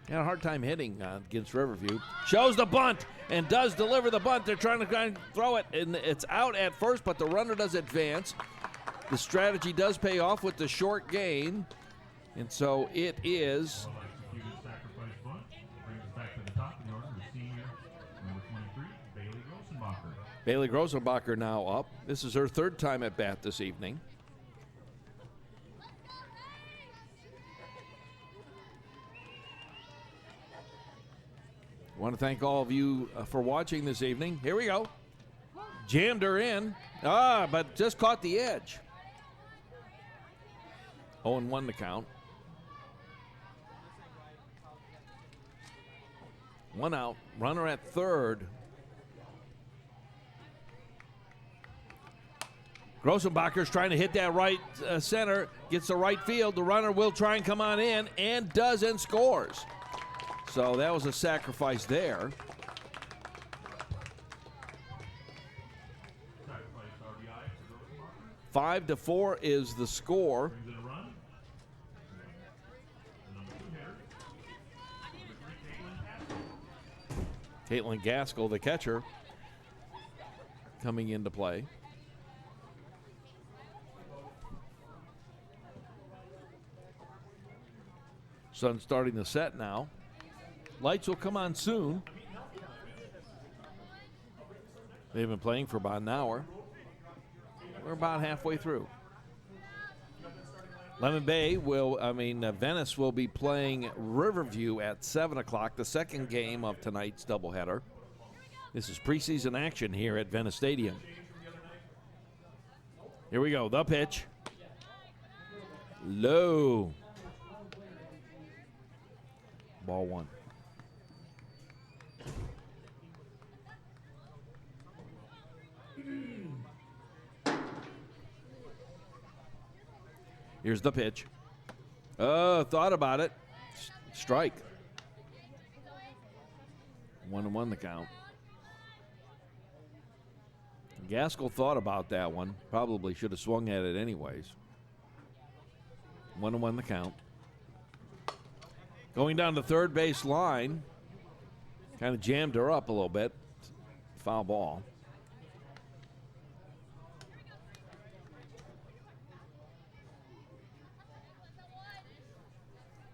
Had a hard time hitting against Riverview. Shows the bunt and does deliver the bunt. They're trying to throw it, and it's out at first, but the runner does advance. The strategy does pay off with the short gain, and so it is. Well-executed sacrifice bunt. Brings us back to the top of the order. The senior, number 23, Bailey Grossenbacher. Bailey Grossenbacher now up. This is her third time at bat this evening. I want to thank all of you for watching this evening. Here we go. Jammed her in. But just caught the edge. 0-1 to count. 1 out. Runner at third. Grossenbacher's trying to hit that right center. Gets the right field. The runner will try and come on in and does and scores. So that was a sacrifice there. Sacrifice RBI for Grossenbacher. 5-4 is the score. Brings in a run. The number 2 hitter. Caitlin Gaskell, the catcher, coming into play. Sun starting to set now. Lights will come on soon. They've been playing for about an hour. We're about halfway through. Venice will be playing Riverview at 7 o'clock, the second game of tonight's doubleheader. This is preseason action here at Venice Stadium. Here we go, the pitch. Low. Ball 1. Here's the pitch. Thought about it. Strike. 1-1 the count. Gaskell thought about that one. Probably should have swung at it anyways. 1-1 the count. Going down the third base line. Kind of jammed her up a little bit. Foul ball.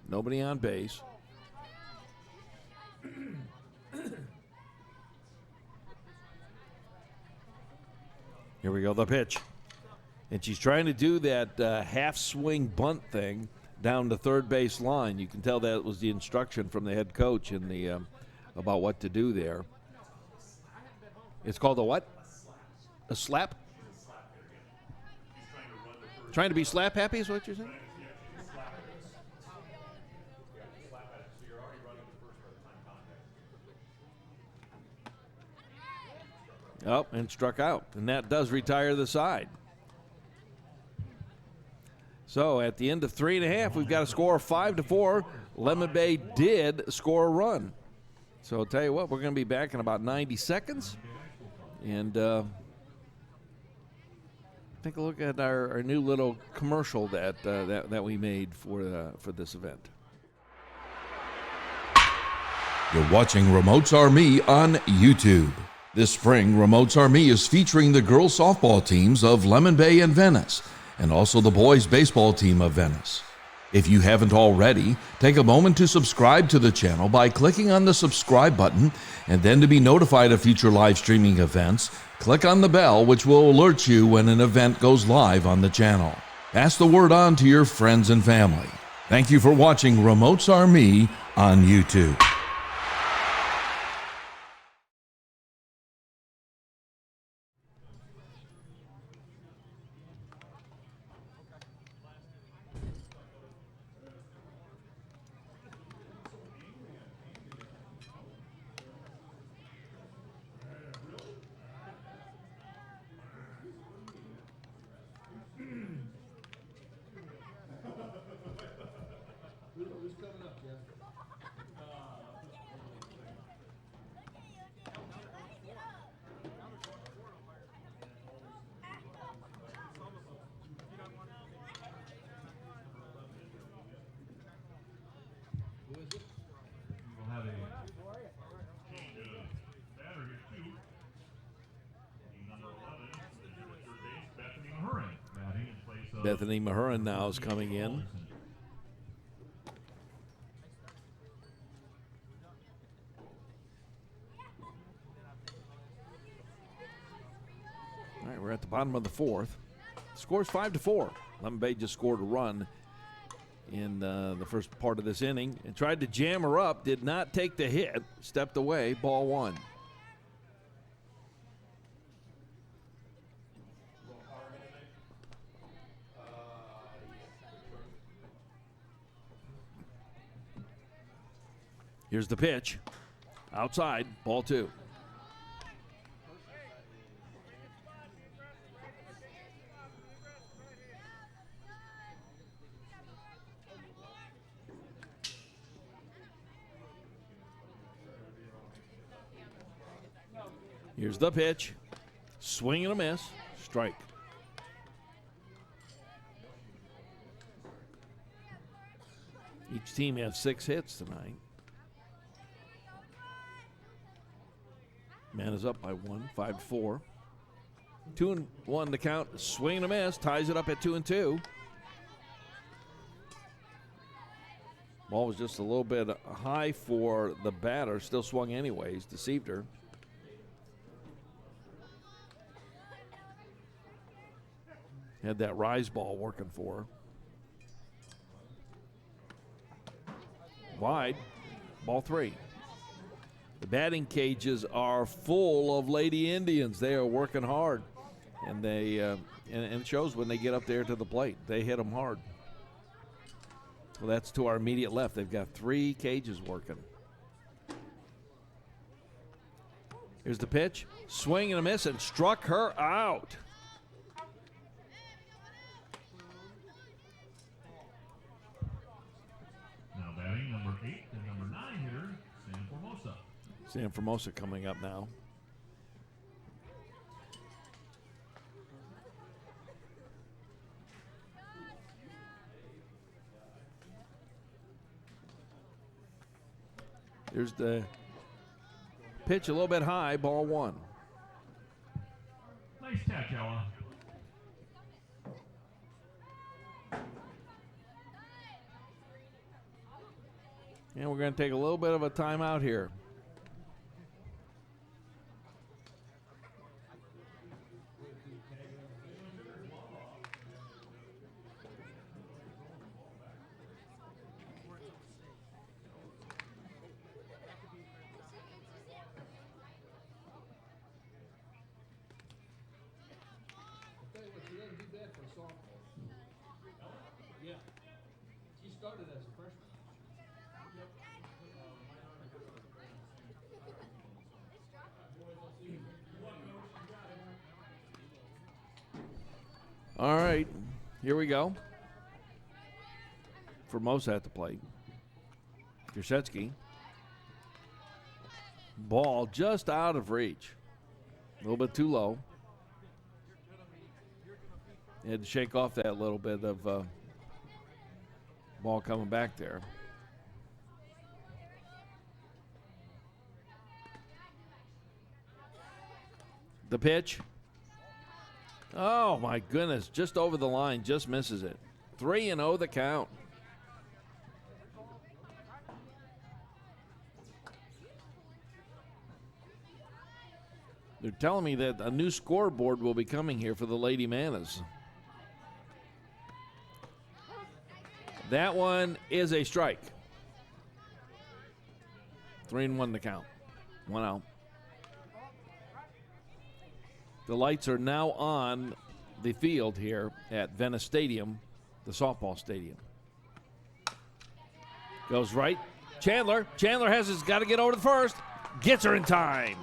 Nobody on base. Here we go, the pitch. And she's trying to do that half swing bunt thing down the third base line. You can tell that was the instruction from the head coach in the about what to do there. It's called a what? A slap? Trying to be slap happy is what you're saying? Oh, and struck out. And that does retire the side. So at the end of 3.5, we've got a score of 5-4. Lemon Bay did score a run. So I'll tell you what, we're going to be back in about 90 seconds. And take a look at our new little commercial that we made for this event. You're watching Remotes Are Me on YouTube. This spring, Remotes Army is featuring the girls softball teams of Lemon Bay and Venice, and also the boys baseball team of Venice. If you haven't already, take a moment to subscribe to the channel by clicking on the subscribe button, and then to be notified of future live streaming events, click on the bell, which will alert you when an event goes live on the channel. Pass the word on to your friends and family. Thank you for watching Remotes Army on YouTube. We'll have a change of batter here, too. Team number 11 is your third base, Bethany Mahurin, batting in place of Bethany Mahurin now is coming in. All right, we're at the bottom of the fourth. Score's 5-4. Lemon Bay just scored a run in the first part of this inning and tried to jam her up, did not take the hit, stepped away, ball one. Here's the pitch. Outside, ball two. Here's the pitch. Swing and a miss. Strike. Each team has 6 hits tonight. Man is up by 1, 5-4. 2-1 the count. Swing and a miss. Ties it up at 2-2. Ball was just a little bit high for the batter. Still swung anyways. Deceived her. Had that rise ball working for her. Wide, ball 3. The batting cages are full of Lady Indians. They are working hard, and they and it shows when they get up there to the plate. They hit them hard. Well, that's to our immediate left. They've got 3 cages working. Here's the pitch. Swing and a miss, and struck her out. Number 8 and number 9 hitter, San Formosa. San Formosa coming up now. There's the pitch a little bit high, ball 1. Nice catch, Ella. And we're going to take a little bit of a timeout here. Yeah, she started as a freshman. All right, here we go. Formosa at the plate. Krasetsky. Ball just out of reach. A little bit too low. Had to shake off that little bit of ball coming back there. The pitch. Oh, my goodness. Just over the line. Just misses it. 3-0 the count. They're telling me that a new scoreboard will be coming here for the Lady Manas. That one is a strike. 3-1 the count. 1 out. The lights are now on the field here at Venice Stadium, the softball stadium. Goes right. Chandler has got to get over to first. Gets her in time.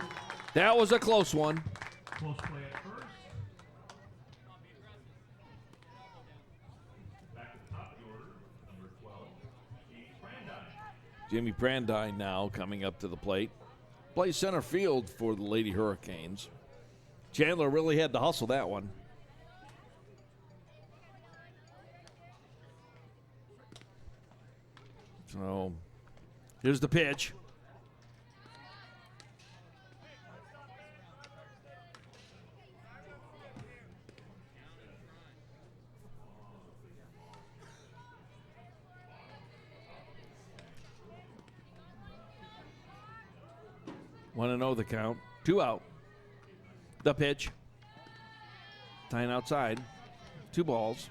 That was a close one. Close play at first. Back at the top of the order, number 12, Jimmy Brandine now coming up to the plate. Plays center field for the Lady Hurricanes. Chandler really had to hustle that one. So here's the pitch. Want to know the count. 2 out. The pitch. Tying outside. 2 balls.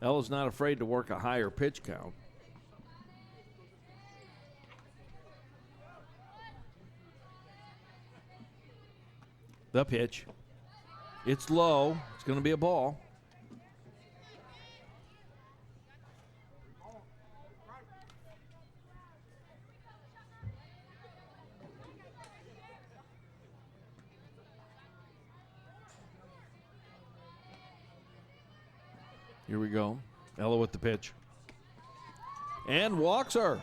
Ella's not afraid to work a higher pitch count. The pitch. It's low. It's going to be a ball. Here we go. Ella with the pitch. And walks her.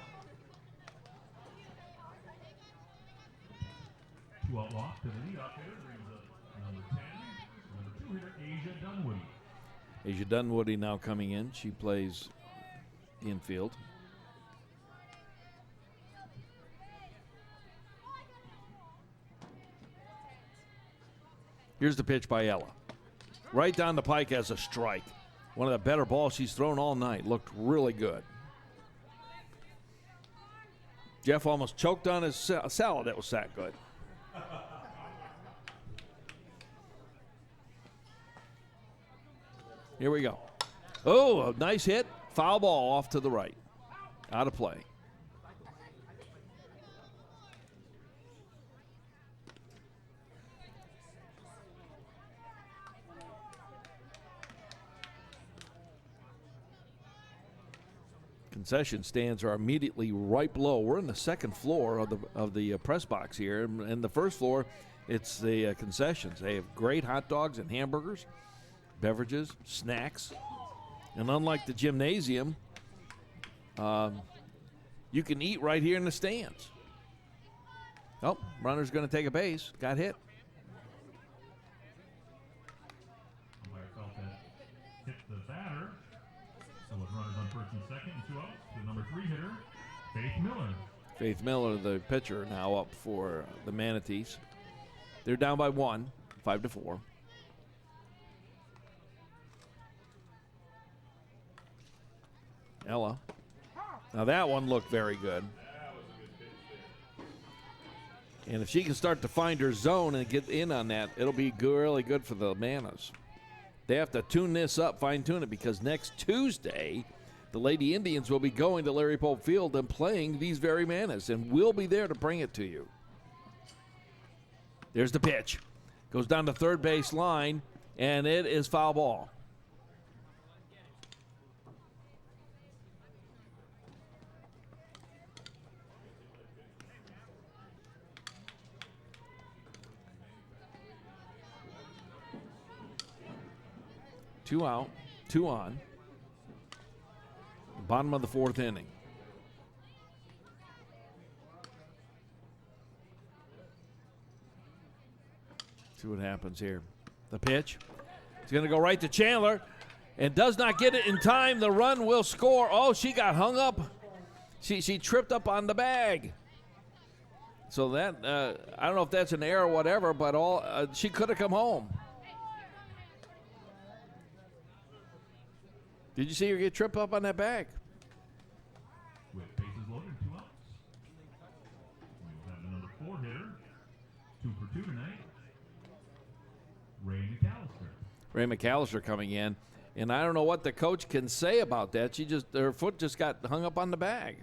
2-out walk to the leadoff hitter brings up number 10, number 2 hitter, Asia Dunwoody. Asia Dunwoody now coming in. She plays infield. Here's the pitch by Ella. Right down the pike as a strike. One of the better balls she's thrown all night. Looked really good. Jeff almost choked on his salad. That was that good. Here we go. Oh, a nice hit. Foul ball off to the right. Out of play. Concession stands are immediately right below. We're in the second floor of the press box here. And the first floor, it's the concessions. They have great hot dogs and hamburgers, beverages, snacks. And unlike the gymnasium, you can eat right here in the stands. Oh, runner's going to take a base. Got hit. Umpire felt that hit the batter. So with runners on first and second and 2 outs, the number 3 hitter, Faith Miller. Faith Miller, the pitcher, now up for the Manatees. They're down by 1, 5-4. Ella. Now that one looked very good. And if she can start to find her zone and get in on that, it'll be really good for the Manas. They have to tune this up, fine-tune it, because next Tuesday, the Lady Indians will be going to Larry Pope Field and playing these very Manas, and we'll be there to bring it to you. There's the pitch. Goes down the third base line, and it is foul ball. Two out, 2 on. Bottom of the 4th inning. See what happens here. The pitch. It's going to go right to Chandler and does not get it in time. The run will score. Oh, she got hung up She tripped up on the bag. So that, I don't know if that's an error or whatever, but she could have come home. Did you see her get tripped up on that bag? With bases loaded, 2 outs. We will have the number 4 hitter. 2 for 2 tonight. Ray McAllister. Ray McAllister coming in. And I don't know what the coach can say about that. Her foot just got hung up on the bag.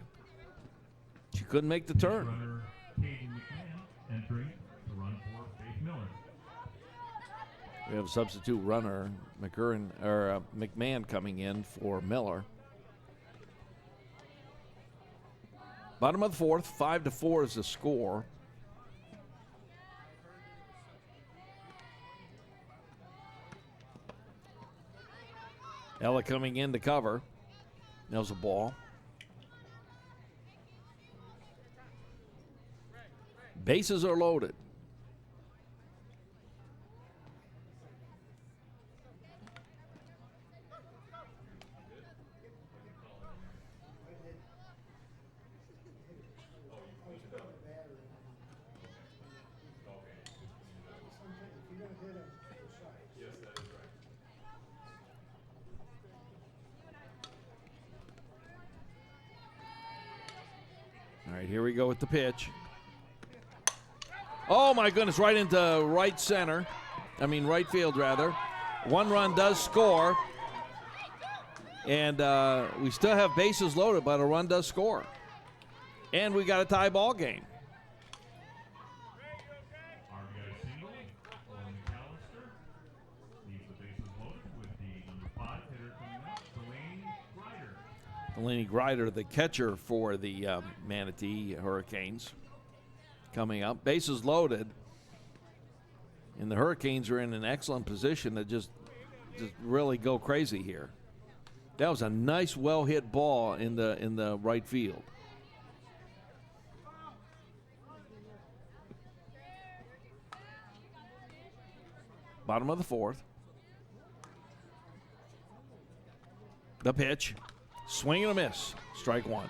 She couldn't make the turn. Runner Caden McMahon entering to run for Faith Miller. We have a substitute runner, McMahon coming in for Miller. Bottom of the 4th, 5-4 is the score. Ella coming in to cover. That was a ball. Bases are loaded. All right, here we go with the pitch. Oh, my goodness, right into right field, rather. 1 run does score. And we still have bases loaded, but a run does score. And we got a tie ball game. RBI single for McAllister. Leaves the bases loaded with the number 5 hitter coming up, Delaney Grider. Delaney Grider, the catcher for the Manatee Hurricanes, coming up. Bases loaded. And the Hurricanes are in an excellent position to just really go crazy here. That was a nice, well-hit ball in the right field. Bottom of the 4th. The pitch. Swing and a miss. Strike 1.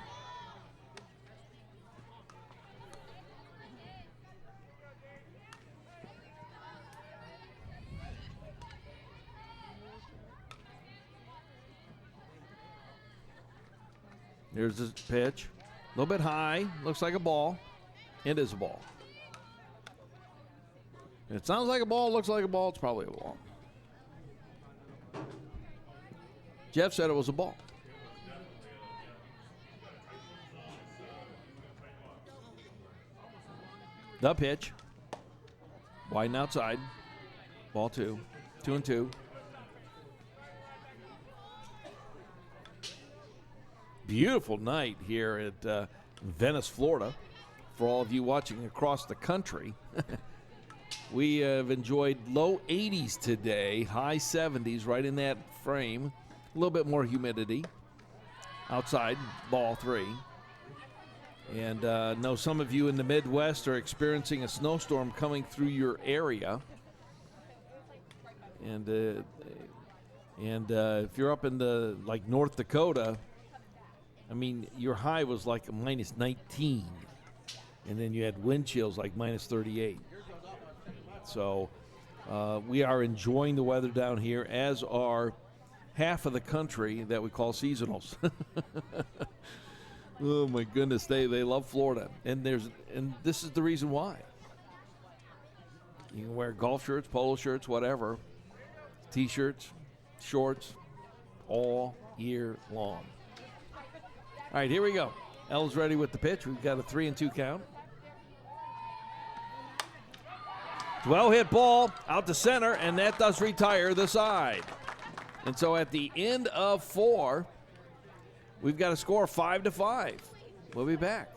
Here's the pitch. A little bit high. Looks like a ball. It is a ball. It sounds like a ball, looks like a ball, it's probably a ball. Jeff said it was a ball. The pitch. Wide and outside. Ball 2. 2-2. Beautiful night here at Venice, Florida. For all of you watching across the country. We have enjoyed low 80s today, high 70s, right in that frame. A little bit more humidity. Outside, ball 3. And know some of you in the Midwest are experiencing a snowstorm coming through your area. And if you're up in like North Dakota, I mean, your high was like minus 19. And then you had wind chills like minus 38. So we are enjoying the weather down here, as are half of the country that we call seasonals. Oh my goodness, they love Florida, and this is the reason why. You can wear golf shirts, polo shirts, whatever, t-shirts, shorts, all year long. All right, here we go. Elle's ready with the pitch. We've got a 3-2 count. Well hit ball out to center, and that does retire the side. And so at the end of 4, we've got a score 5-5. We'll be back.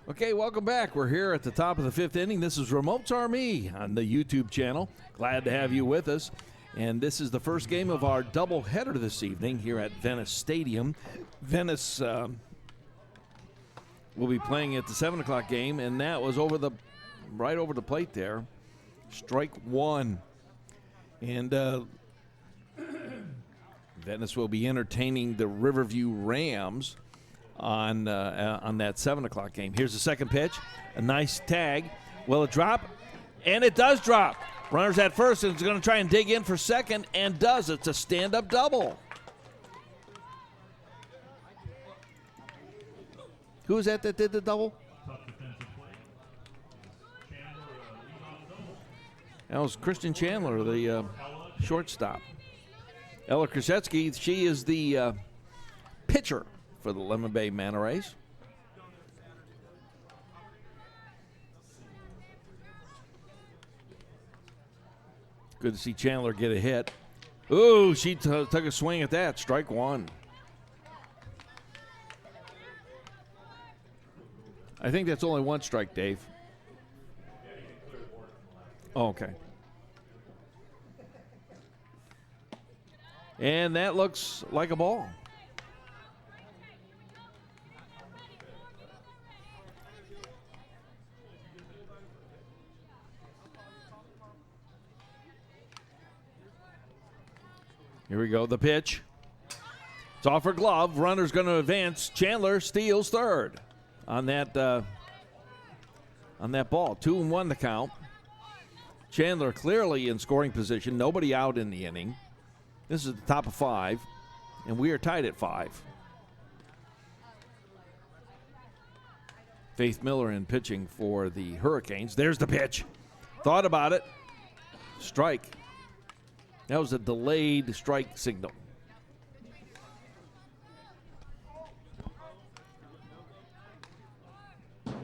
Okay, welcome back. We're here at the top of the 5th inning. This is Remotes Army on the YouTube channel. Glad to have you with us. And this is the first game of our doubleheader this evening here at Venice Stadium. Venice will be playing at the 7 o'clock game, and that was right over the plate there. Strike one. And Venice will be entertaining the Riverview Rams on that 7 o'clock game. Here's the second pitch. A nice tag. Will it drop? And it does drop. Runners at first, and it's going to try and dig in for second, and does. It's a stand-up double. Who was that did the double? That was Christian Chandler, the shortstop. Ella Krasetsky, she is the pitcher for the Lemon Bay Manta Rays. Good to see Chandler get a hit. Ooh, she took a swing at that. Strike one. I think that's only one strike, Dave. Oh, okay. And that looks like a ball. Here we go, the pitch. It's off her glove. Runner's going to advance. Chandler steals third on that ball. 2-1 the count. Chandler clearly in scoring position. Nobody out in the inning. This is the top of 5, and we are tied at 5. Faith Miller in pitching for the Hurricanes. There's the pitch. Thought about it. Strike. That was a delayed strike signal. Here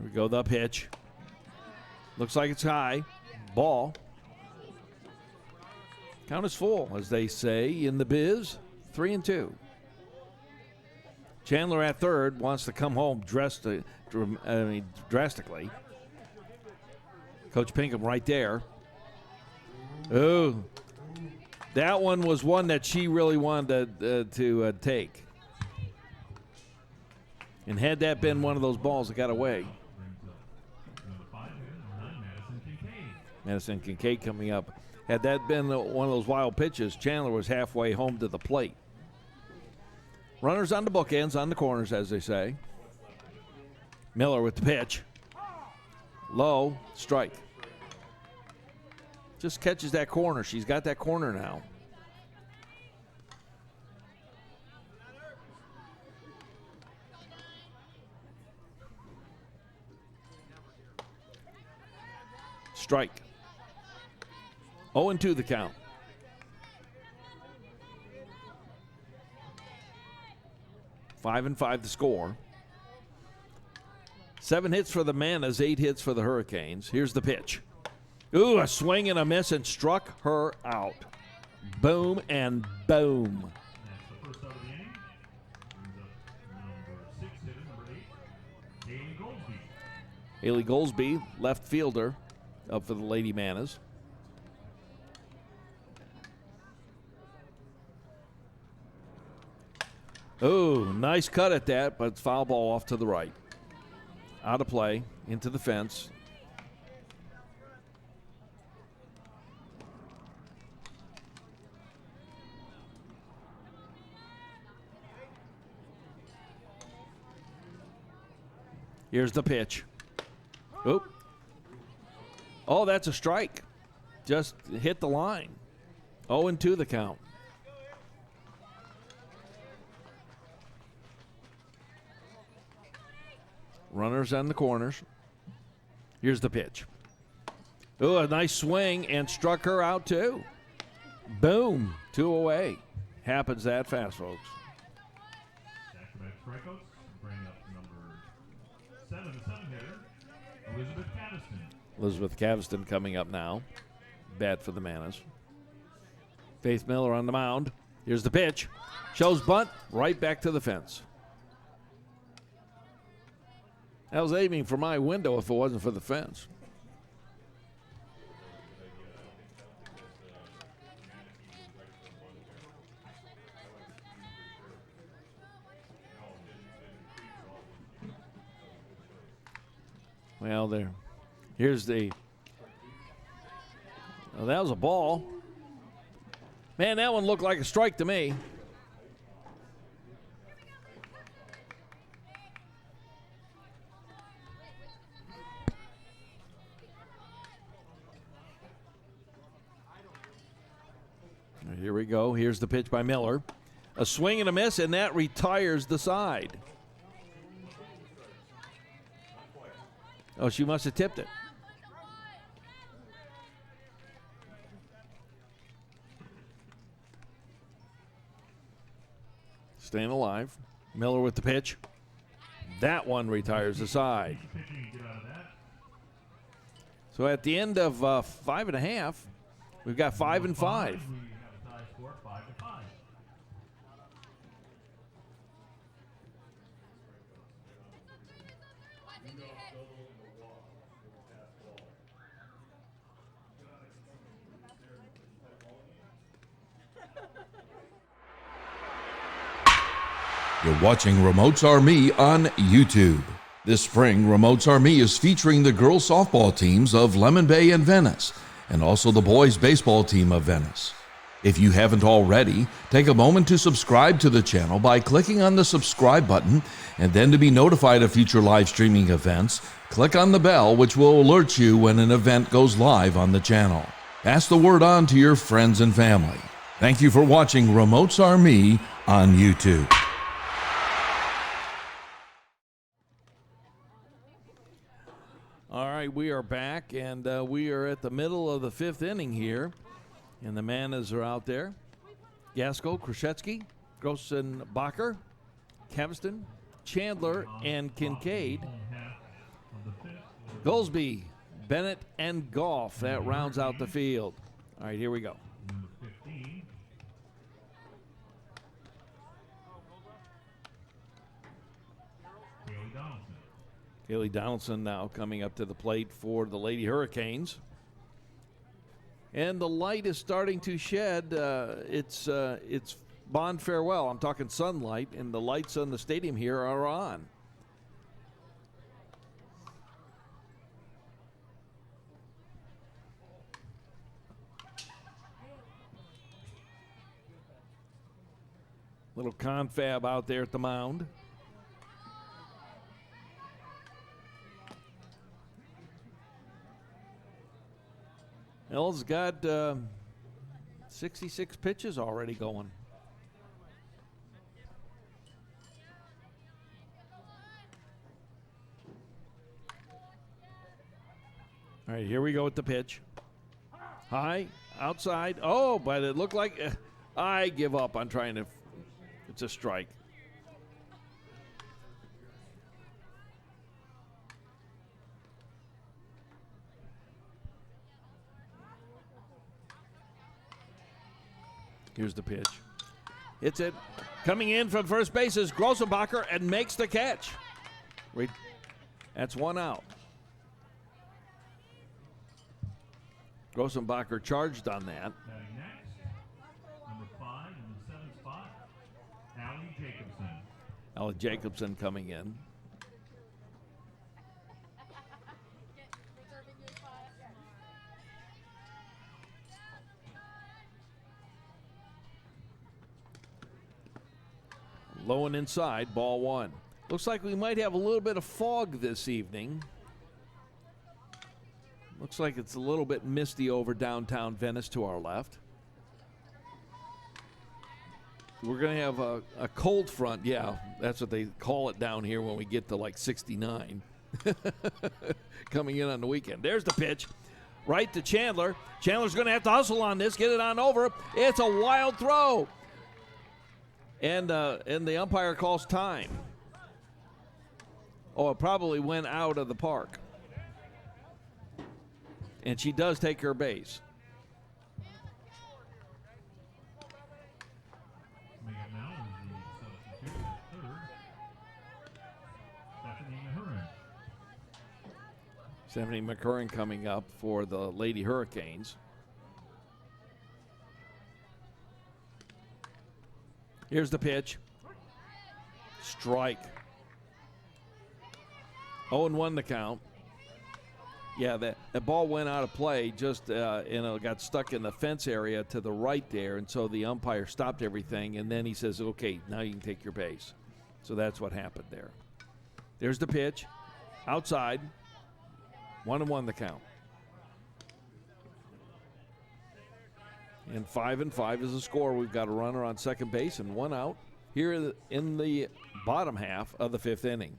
we go, the pitch. Looks like it's high. Ball. Count is full, as they say in the biz. 3-2. Chandler at third wants to come home drastically. Coach Pinkham right there. Oh, that one was one that she really wanted to take. And had that been one of those balls that got away. Madison Kincaid coming up. Had that been one of those wild pitches, Chandler was halfway home to the plate. Runners on the bookends, on the corners, as they say. Miller with the pitch. Low, strike. Just catches that corner. She's got that corner now. Strike. 0-2 the count. 5-5 the score. 7 hits for the Manas, 8 hits for the Hurricanes. Here's the pitch. Ooh, a swing and a miss, and struck her out. Boom and boom. That's the first out of the inning. Brings up number 6 hitter, number 8, Haley Goldsby. Haley Goldsby, left fielder, up for the Lady Manas. Oh, nice cut at that, but it's foul ball off to the right. Out of play, into the fence. Here's the pitch. Oop. Oh, that's a strike. Just hit the line. 0-2 the count. Runners on the corners. Here's the pitch. Oh, a nice swing, and struck her out too. Boom. 2 away. Happens that fast, folks. Back-to-back strikeouts. Bring up number 7, the 7 hitter, Elizabeth Caviston. Elizabeth Caviston coming up now. Bad for the Manas. Faith Miller on the mound. Here's the pitch. Shows bunt. Right back to the fence. I was aiming for my window if it wasn't for the fence. Well, there. Here's the. Oh, that was a ball. Man, that one looked like a strike to me. Here we go. Here's the pitch by Miller. A swing and a miss, and that retires the side. Oh, she must have tipped it. Staying alive. Miller with the pitch. That one retires the side. So at the end of 5.5, we've got 5 and 5. You're watching Remotes Are Me on YouTube. This spring, Remotes Are Me is featuring the girls softball teams of Lemon Bay and Venice, and also the boys baseball team of Venice. If you haven't already, take a moment to subscribe to the channel by clicking on the subscribe button, and then to be notified of future live streaming events, click on the bell, which will alert you when an event goes live on the channel. Pass the word on to your friends and family. Thank you for watching Remotes Are Me on YouTube. All right, we are back, and we are at the middle of the 5th inning here, and the Manas are out there. Gaskell, Kraszewski, Grossenbacher, Kavston, Chandler, and Kincaid. Goldsby, Bennett, and Goff. That rounds out the field. All right, here we go. Kaylee Donaldson now coming up to the plate for the Lady Hurricanes. And the light is starting to shed. It's bond farewell. I'm talking sunlight, and the lights on the stadium here are on. Little confab out there at the mound. L's got 66 pitches already going. All right, here we go with the pitch. High, outside. Oh, but it looked like I give up on trying to. It's a strike. Here's the pitch. It's it. Coming in from first base is Grossenbacher and makes the catch. That's one out. Grossenbacher charged on that. Number 5 in the 7th spot, Allie Jacobson. Allie Jacobson coming in. Low and inside, ball one. Looks like we might have a little bit of fog this evening. Looks like it's a little bit misty over downtown Venice to our left. We're going to have a cold front. Yeah, that's what they call it down here when we get to like 69. Coming in on the weekend. There's the pitch. Right to Chandler. Chandler's going to have to hustle on this, get it on over. It's a wild throw. And the umpire calls time. Oh, it probably went out of the park. And she does take her base. Stephanie McCurran coming up for the Lady Hurricanes. Here's the pitch. Strike. 0-1 the count. Yeah, that ball went out of play, just got stuck in the fence area to the right there, and so the umpire stopped everything, and then he says, okay, now you can take your base. So that's what happened there. There's the pitch. Outside. 1-1 the count. And 5-5 is the score. We've got a runner on second base and one out here in the bottom half of the fifth inning.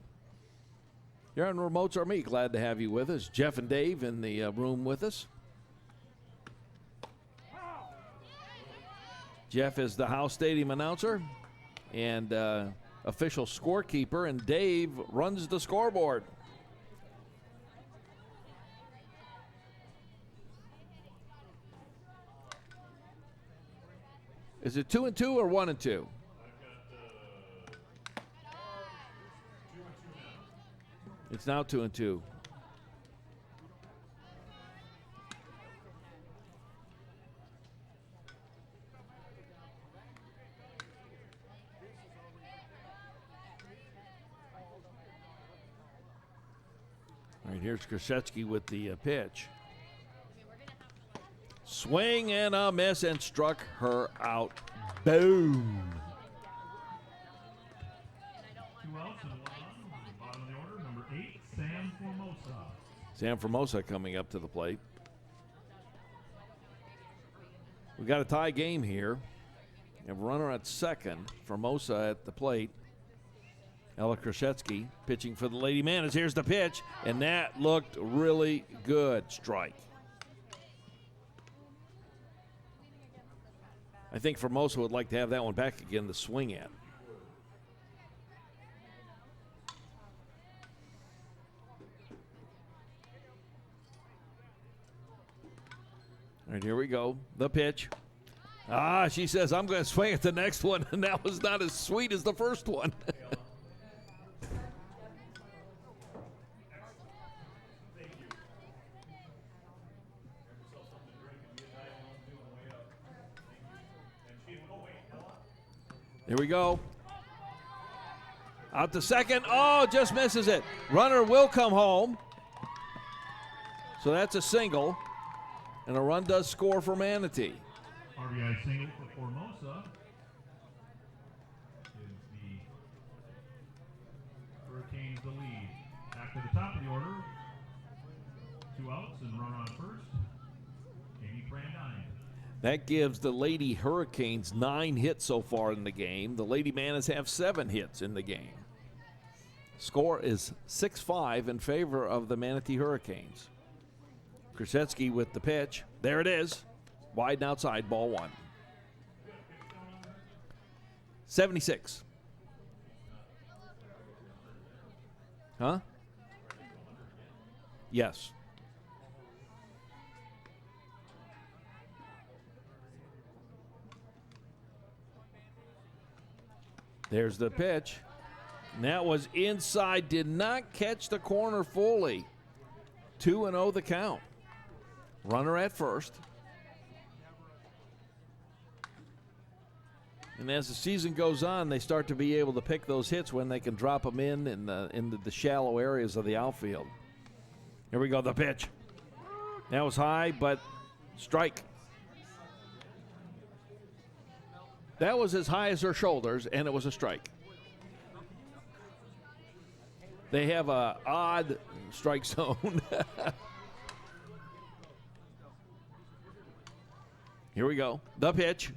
Here on Remotes Are Me, glad to have you with us. Jeff and Dave in the room with us. Jeff is the House Stadium announcer and official scorekeeper, and Dave runs the scoreboard. Is it 2-2 or 1-2? It's now 2-2. All right, here's Krasetsky with the pitch. Swing and a miss, and struck her out. Boom. 2 outs and 1 on. Bottom of the order, number 8, Sam Formosa. Sam Formosa coming up to the plate. We got a tie game here. We have a runner at second. Formosa at the plate. Ella Krasetsky pitching for the Lady Manatee. Here's the pitch, and that looked really good. Strike. I think Formosa would like to have that one back again to swing at. All right, here we go. The pitch. She says, I'm going to swing at the next one, and that was not as sweet as the first one. Here we go. Out to second. Oh, just misses it. Runner will come home. So that's a single. And a run does score for Manatee. RBI single for Formosa. Gives the Hurricanes the lead. Back to the top of the order. 2 outs and runner on first. Amy Brandine. That gives the Lady Hurricanes 9 hits so far in the game. The Lady Manas have 7 hits in the game. Score is 6-5 in favor of the Manatee Hurricanes. Krasetsky with the pitch. There it is. Wide and outside, ball 1. 76. Huh? Yes. There's the pitch. And that was inside. Did not catch the corner fully. 2-0 the count. Runner at first. And as the season goes on, they start to be able to pick those hits when they can drop them in the shallow areas of the outfield. Here we go, the pitch. That was high, but strike. That was as high as her shoulders, and it was a strike. They have a odd strike zone. Here we go. The pitch.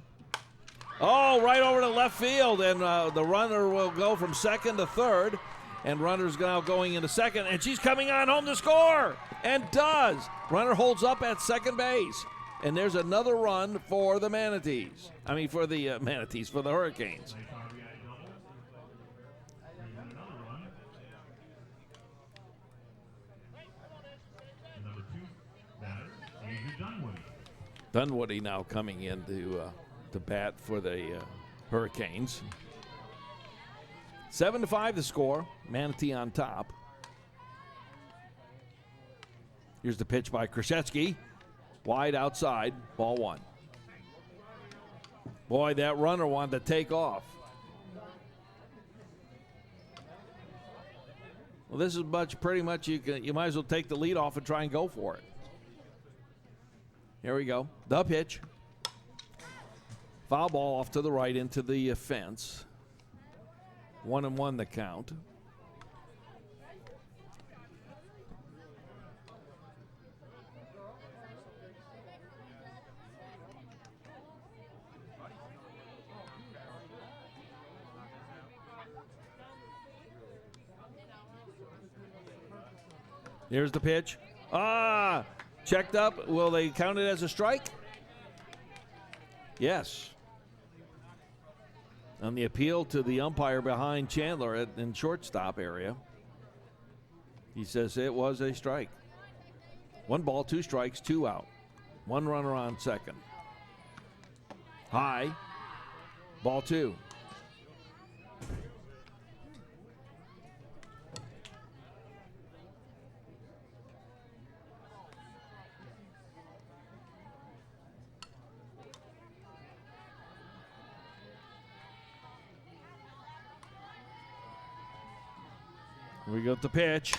Oh, right over to left field, and the runner will go from second to third, and runner's now going into second, and she's coming on home to score, and does. Runner holds up at second base. And there's another run for the Manatees. I mean, for the Manatees, for the Hurricanes. Nice RBI double. Brings in another run. Number 2 batter, Asia Dunwoody. Dunwoody now coming in to bat for the Hurricanes. 7-5 the score. Manatee on top. Here's the pitch by Krzyzewski. Wide outside, ball one. Boy, that runner wanted to take off. Well, this is pretty much you might as well take the lead off and try and go for it. Here we go. The pitch. Foul ball off to the right into the fence. 1-1 the count. Here's the pitch. Checked up. Will they count it as a strike? Yes. On the appeal to the umpire behind Chandler in shortstop area, he says it was a strike. 1 ball, 2 strikes, 2 out. 1 runner on second. High. Ball 2. We got the pitch.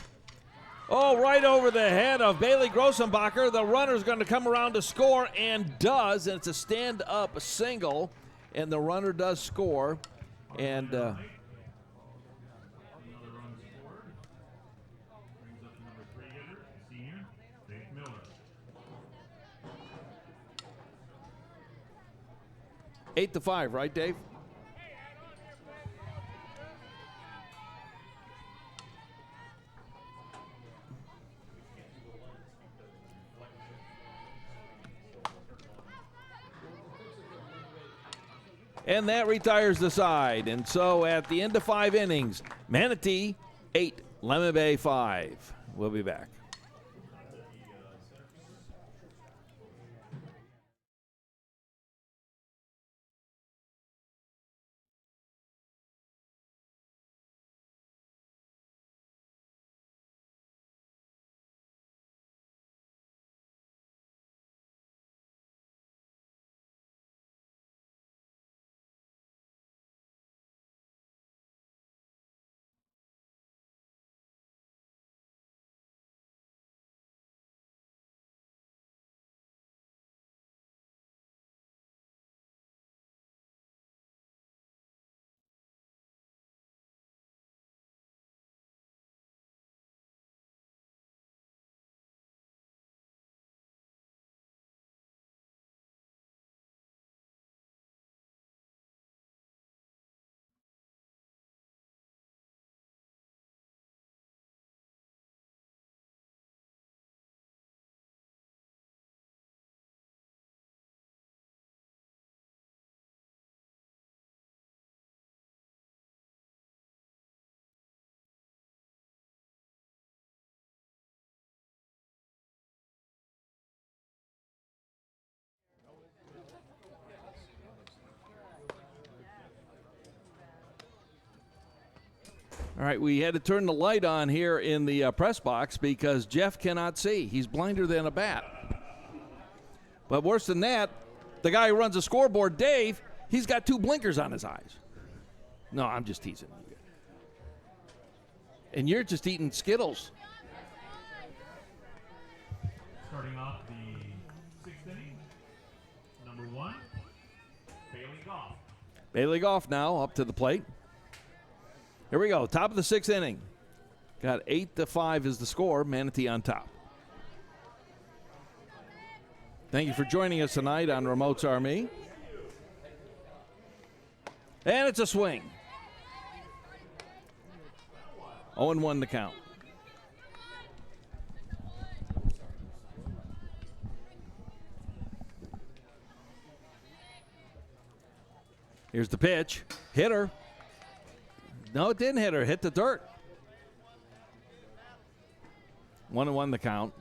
Oh, right over the head of Bailey Grossenbacher. The runner's going to come around to score and does. And it's a stand-up single. And the runner does score. And Another run scored. Brings up the number 3 hitter, senior, Dave Miller. 8-5, right, Dave? And that retires the side. And so at the end of 5 innings, Manatee 8, Lemon Bay 5. We'll be back. All right, we had to turn the light on here in the press box because Jeff cannot see. He's blinder than a bat. But worse than that, the guy who runs the scoreboard, Dave, he's got 2 blinkers on his eyes. No, I'm just teasing. And you're just eating Skittles. Starting off the 6th inning, number 1, Bailey Goff. Bailey Goff now up to the plate. Here we go, top of the 6th inning. Got 8-5 is the score, Manatee on top. Thank you for joining us tonight on Remotes Army. And it's a swing. 0-1 the count. Here's the pitch. Hitter. No, it didn't hit her. Hit the dirt. 1-1 the count.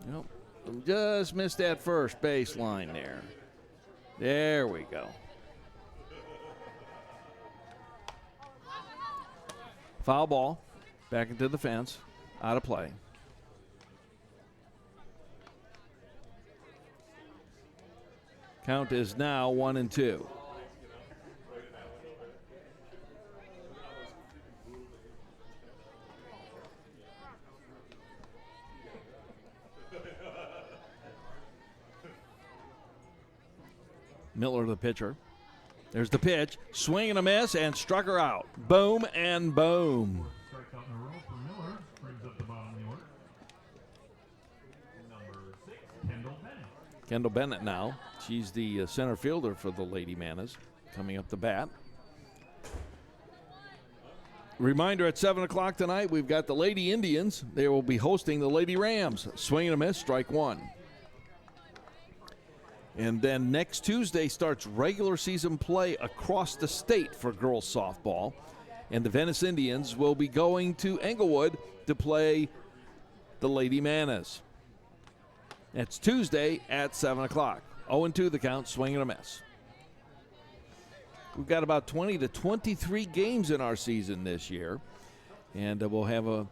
Nope. Just missed that first baseline there. There we go. Foul ball. Back into the fence. Out of play. Count is now 1-2. Miller, the pitcher. There's the pitch. Swing and a miss, and struck her out. Boom and boom. Strikeout in a row for Miller. Brings up the bottom of the order. Number 6, Kendall Bennett. Kendall Bennett now. She's the center fielder for the Lady Manas, coming up the bat. Reminder, at 7 o'clock tonight, we've got the Lady Indians. They will be hosting the Lady Rams. Swing and a miss, strike one. And then next Tuesday starts regular season play across the state for girls softball. And the Venice Indians will be going to Englewood to play the Lady Manas. It's Tuesday at 7 o'clock. 0-2 the count, swing and a miss. We've got about 20 to 23 games in our season this year. And we'll have a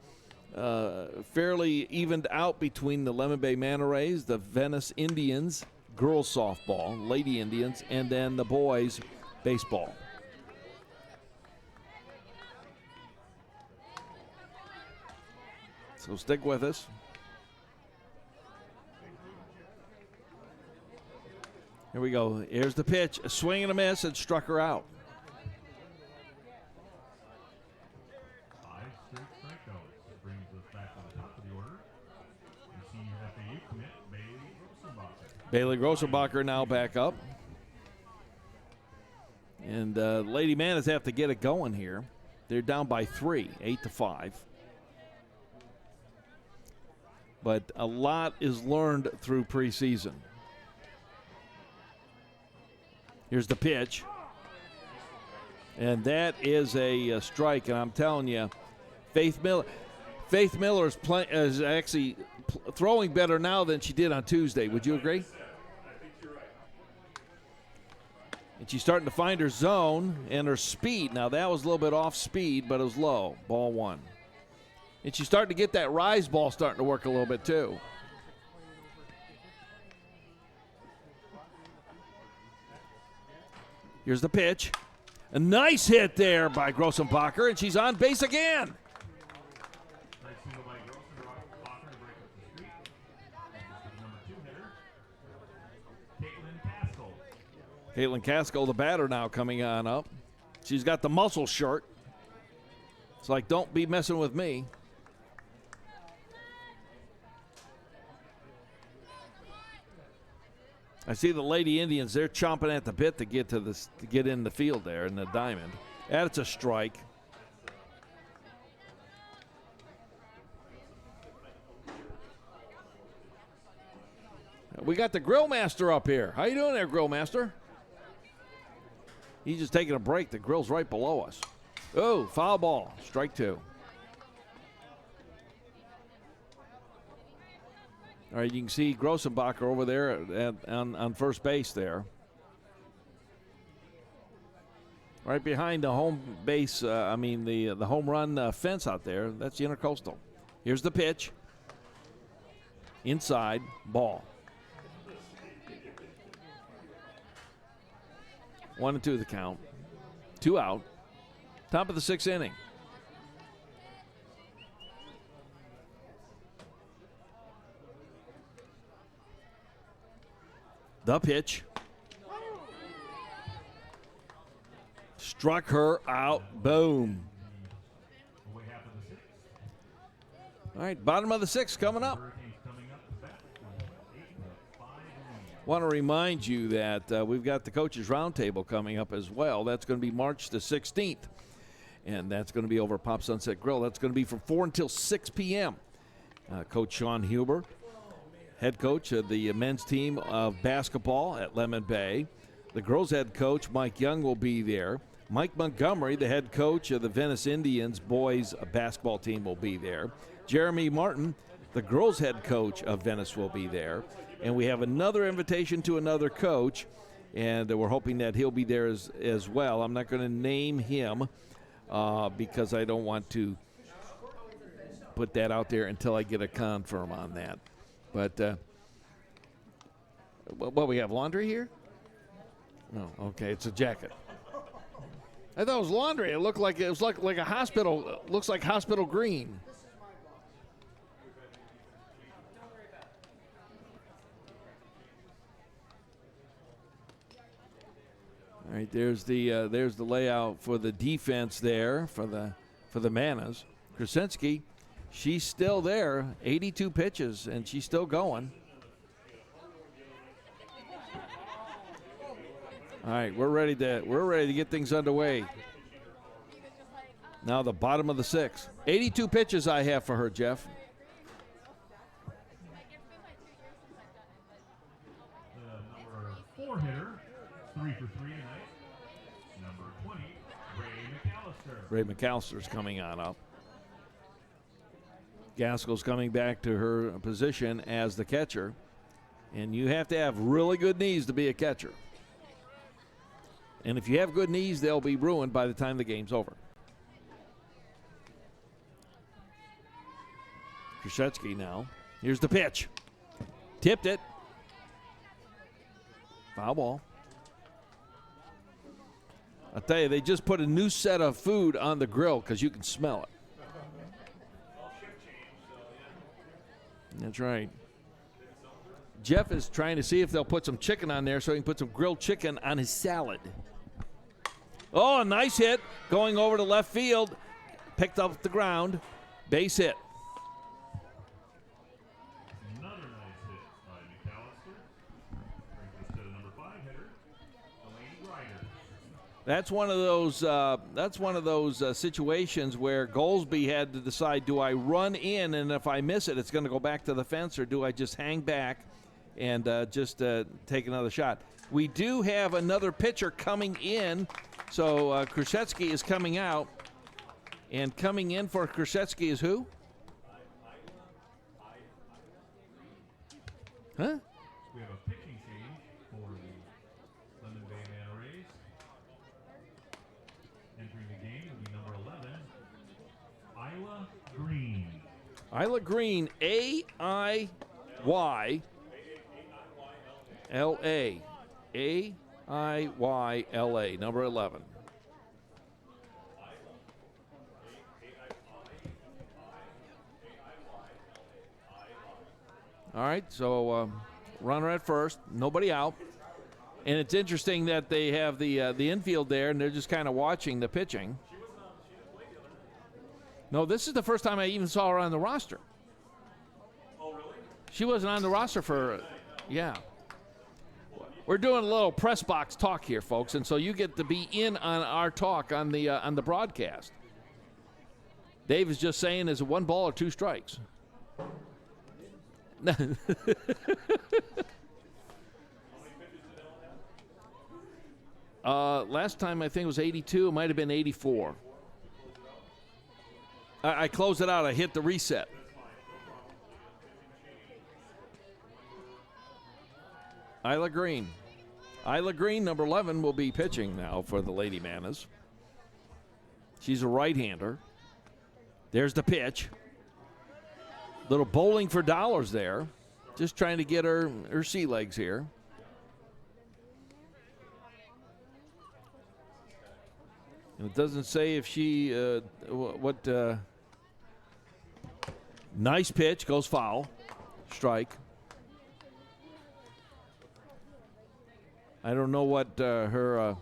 fairly evened out between the Lemon Bay Manta Rays, the Venice Indians, girls softball, Lady Indians, and then the boys baseball. So stick with us. Here we go. Here's the pitch. A swing and a miss, and struck her out. 5 straight strikeouts. Brings us back to the top of the order. The senior FAU commit, Bailey Grossenbacher. Bailey Grossenbacher now back up. And Lady Manas have to get it going here. They're down by 3, 8-5. But a lot is learned through preseason. Here's the pitch. And that is a strike. And I'm telling you, Faith Miller is actually throwing better now than she did on Tuesday. Would you agree? And she's starting to find her zone and her speed. Now, that was a little bit off speed, but it was low. Ball one. And she's starting to get that rise ball starting to work a little bit, too. Here's the pitch. A nice hit there by Grossenbacher, and she's on base again. Nice single by Grossenbacher to break up the streak. This is number 2 hitter, Caitlin Caskell. Caitlin Caskell, the batter, now coming on up. She's got the muscle shirt. It's like, don't be messing with me. I see the Lady Indians, they're chomping at the bit to get to this, to get in the field there in the diamond. That's a strike. We got the Grill Master up here. How you doing there, Grill Master? He's just taking a break. The grill's right below us. Oh, foul ball. Strike two. All right, you can see Grossenbacher over there on first base there. Right behind the home base, the home run fence out there. That's the Intercoastal. Here's the pitch. Inside, ball. 1-2 the count. 2 out. Top of the 6th inning. The pitch. Struck her out. Boom. All right, bottom of the 6th coming up. Want to remind you that we've got the Coaches Roundtable coming up as well. That's going to be March the 16th, and that's going to be over at Pop Sunset Grill. That's going to be from 4 until 6 p.m. Coach Sean Huber, head coach of the men's team of basketball at Lemon Bay. The girls' head coach, Mike Young, will be there. Mike Montgomery, the head coach of the Venice Indians boys basketball team, will be there. Jeremy Martin, the girls' head coach of Venice, will be there. And we have another invitation to another coach, and we're hoping that he'll be there as well. I'm not going to name him, because I don't want to put that out there until I get a confirm on that. But what we have, laundry here? No, okay, it's a jacket. I thought it was laundry. It looked like like a hospital. Looks like hospital green. All right, there's the layout for the defense there for the Manas. Krasinski, she's still there, 82 pitches, and she's still going. All right, we're ready to get things underway. Now the bottom of the sixth. 82 pitches I have for her, Jeff. The number 4 hitter, 3 for 3 tonight. Number 20, Ray McAllister. Ray McAllister's coming on up. Gaskell's coming back to her position as the catcher. And you have to have really good knees to be a catcher. And if you have good knees, they'll be ruined by the time the game's over. Krzyzewski now. Here's the pitch. Tipped it. Foul ball. I'll tell you, they just put a new set of food on the grill because you can smell it. That's right. Jeff is trying to see if they'll put some chicken on there so he can put some grilled chicken on his salad. Oh, a nice hit going over to left field. Picked up the ground. Base hit. Another nice hit by McAllister. Brings us to the number 5 hitter, Delaney Ryder. That's one of those situations where Goldsby had to decide: do I run in, and if I miss it, it's going to go back to the fence, or do I just hang back and just take another shot? We do have another pitcher coming in, so Krzyzewski is coming out, and coming in for Krzyzewski is who? Huh? We have a pitching change for the Lemon Bay Manta Rays. Entering the game will be number 11, Isla Green. Isla Green, A-I-Y-L-A. A-I-Y-L-A, number 11. All right, so runner at first, nobody out. And it's interesting that they have the infield there, and they're just kind of watching the pitching. No, this is the first time I even saw her on the roster. Oh, really? She wasn't on the roster for, yeah. We're doing a little press box talk here, folks, and so you get to be in on our talk on the broadcast. Dave is just saying, is it 1 ball or 2 strikes? Last time I think it was 82. It might have been 84. I closed it out. I hit the reset. Isla Green. Isla Green, number 11, will be pitching now for the Lady Manas. She's a right-hander. There's the pitch. Little bowling for dollars there. Just trying to get her sea legs here. And it doesn't say if she, nice pitch, goes foul. Strike. I don't know what her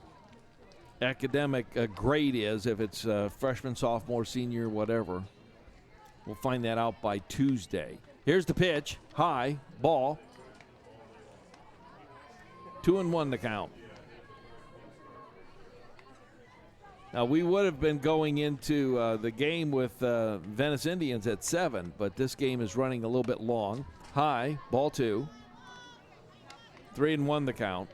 academic grade is, if it's freshman, sophomore, senior, whatever. We'll find that out by Tuesday. Here's the pitch. High. Ball. 2-1 to count. Now, we would have been going into the game with Venice Indians at 7, but this game is running a little bit long. High. Ball 2. 3-1 the count.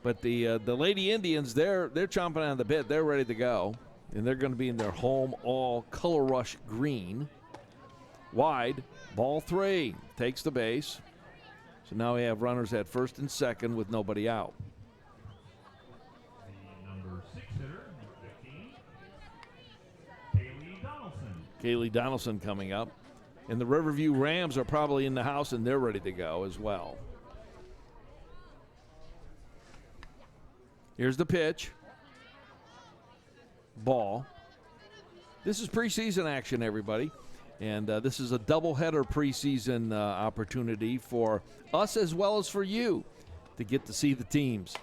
But the Lady Indians, they're chomping on the bit. They're ready to go. And they're going to be in their home all color rush green. Wide, ball 3, takes the base. So now we have runners at first and second with nobody out. The number 6 hitter, 15, Kaylee Donaldson coming up. And the Riverview Rams are probably in the house, and they're ready to go as well. Here's the pitch. Ball. This is preseason action, everybody. And this is a doubleheader preseason opportunity for us as well as for you to get to see the teams.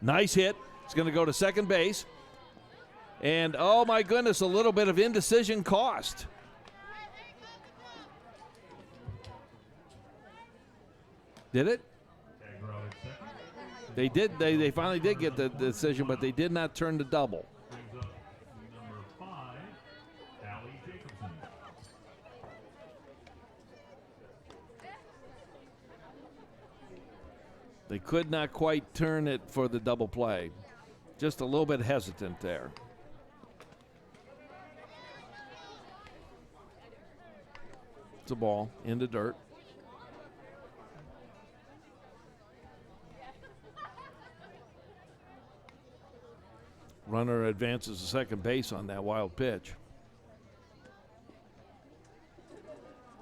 Nice hit. It's going to go to second base. And, oh, my goodness, a little bit of indecision cost. Did it? They did. They finally did get the decision, but they did not turn the double. Brings up number 5, Allie Jacobson. They could not quite turn it for the double play. Just a little bit hesitant there. It's a ball in the dirt. Runner advances to second base on that wild pitch.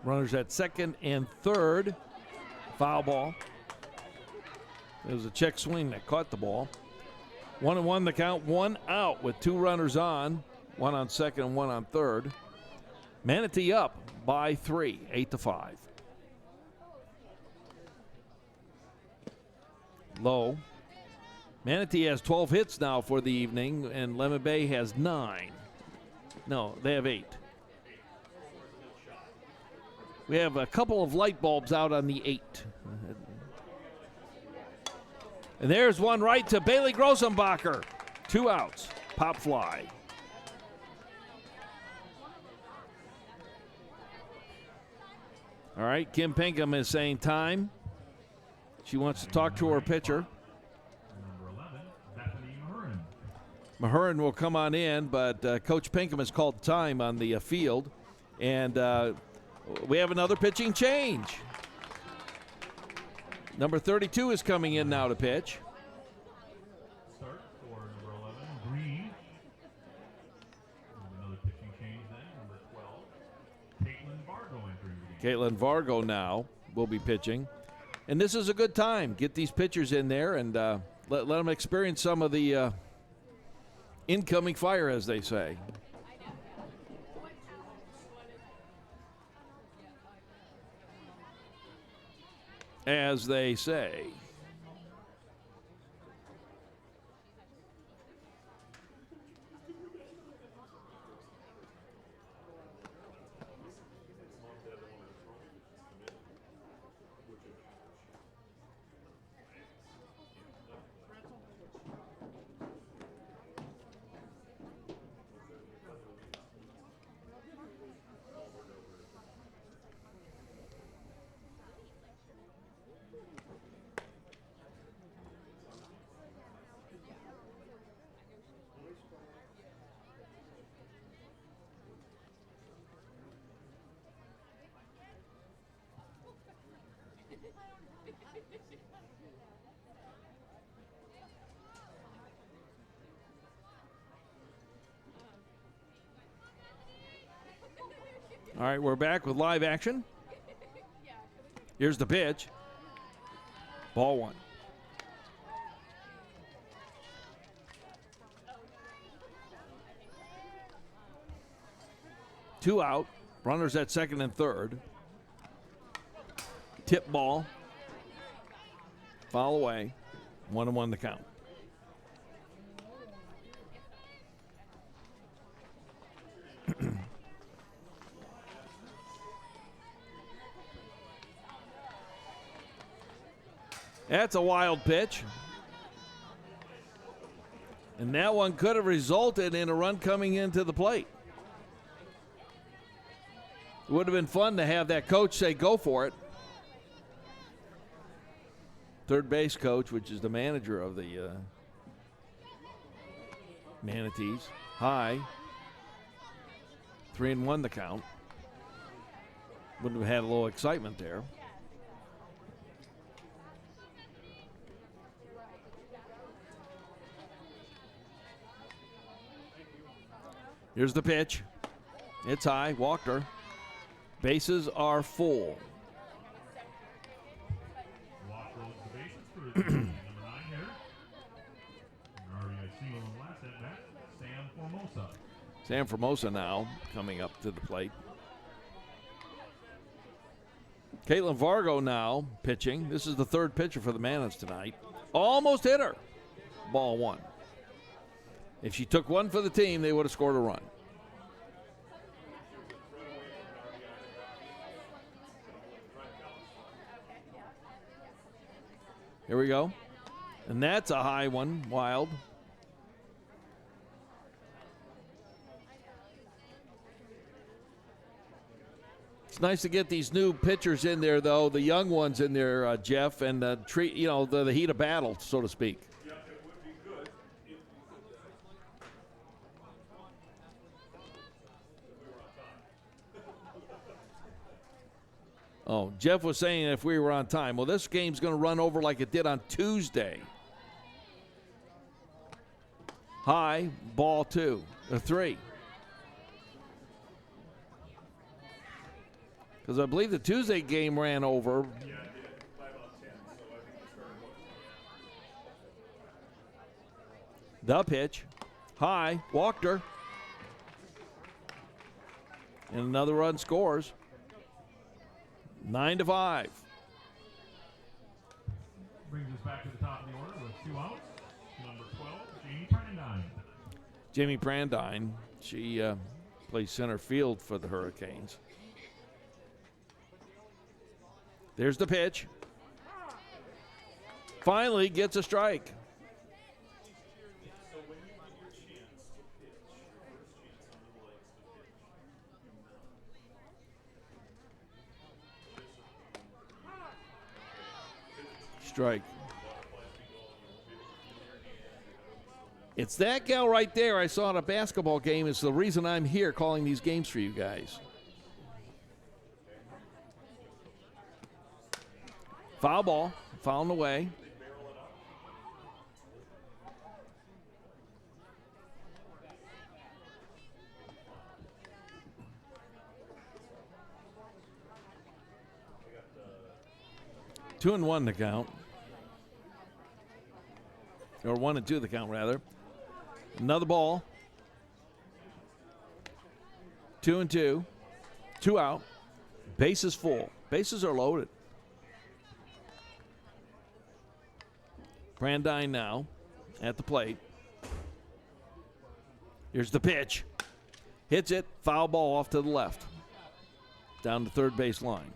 Runners at second and third. Foul ball. It was a check swing that caught the ball. 1-1 the count, 1 out with 2 runners on. 1 on second and 1 on third. Manatee up by 3, 8-5. Low. Manatee has 12 hits now for the evening, and Lemon Bay has 9. No, they have 8. We have a couple of light bulbs out on the 8. And there's one right to Bailey Grossenbacher. 2 outs. Pop fly. All right, Kim Pinkham is saying time. She wants to talk to her pitcher. Mahurin will come on in, but Coach Pinkham has called time on the field. And we have another pitching change. Number 32 is coming in now to pitch. Start for number 11, Green. Another pitching change then, number 12, Caitlin Vargo entering. Caitlin Vargo now will be pitching. And this is a good time. Get these pitchers in there and let them experience some of the incoming fire, as they say. As they say. All right, we're back with live action. Here's the pitch. Ball 1. Two out. Runners at second and third. Tip ball. Foul away. 1-1 the count. That's a wild pitch. And that one could have resulted in a run coming into the plate. It would have been fun to have that coach say, go for it. Third base coach, which is the manager of the Manatees. High. 3-1 the count. Would have had a little excitement there. Here's the pitch. It's high. Walked her. Bases are full. Walk rolls the bases for number 9 hitter. And RBI single on the last at bat, Sam Formosa. Sam Formosa now coming up to the plate. Caitlin Vargo now pitching. This is the third pitcher for the Manatee tonight. Almost hit her. Ball 1. If she took one for the team, they would have scored a run. Here we go. And that's a high one, wild. It's nice to get these new pitchers in there, though, the young ones in there, Jeff, and treat the heat of battle, so to speak. Yeah, it would be good if we were on time. Oh, Jeff was saying if we were on time. Well, this game's going to run over like it did on Tuesday. High, ball 2, or 3. Because I believe the Tuesday game ran over. Yeah, it did by about 10, so I think we started The pitch. High, walked her. And another run scores. 9-5. Brings us back to the top of the order with 2 outs. Number 12, Jamie Prandine. Jamie Prandine, she plays center field for the Hurricanes. There's the pitch. Finally gets a strike. So when you get your chance to pitch, your first chance on the legs to pitch. Strike. It's that gal right there I saw at a basketball game. It's the reason I'm here calling these games for you guys. Foul ball, fouling away. Two and one to count. Or 1-2 the count, rather. Another ball. 2-2. 2 out. Bases full. Bases are loaded. Prandine now at the plate. Here's the pitch. Hits it. Foul ball off to the left. Down the third base line.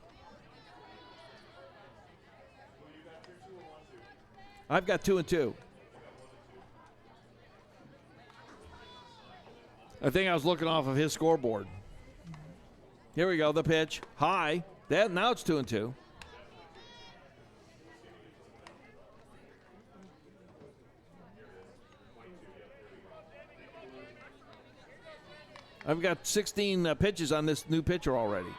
I've got 2-2. I think I was looking off of his scoreboard. Here we go, the pitch. High. Now it's 2-2. I've got 16 pitches on this new pitcher already.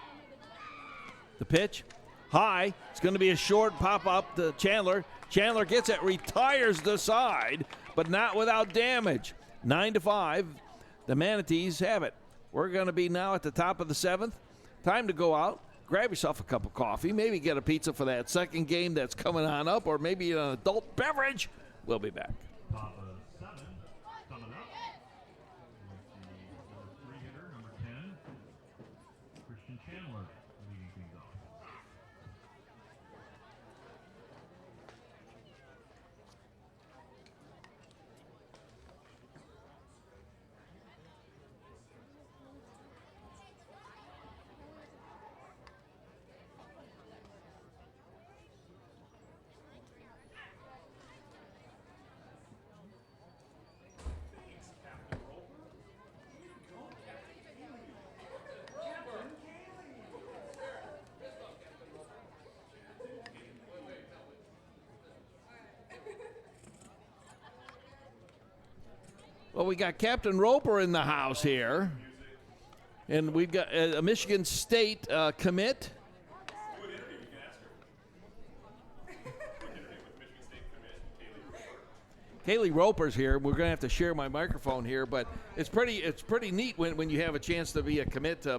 The pitch. High. It's going to be a short pop-up to Chandler. Chandler gets it, retires the side, but not without damage. 9-5. The Manatees have it. We're going to be now at the top of the 7th. Time to go out, grab yourself a cup of coffee, maybe get a pizza for that second game that's coming on up, or maybe an adult beverage. We'll be back. Top of 7 coming up. With the number 3 hitter, number 10, Christian Chandler, leading things off. Well, we got Captain Roper in the house here. And we've got a Michigan State commit. Kaylee Roper's here. We're going to have to share my microphone here, but it's pretty neat when you have a chance to be a commit to a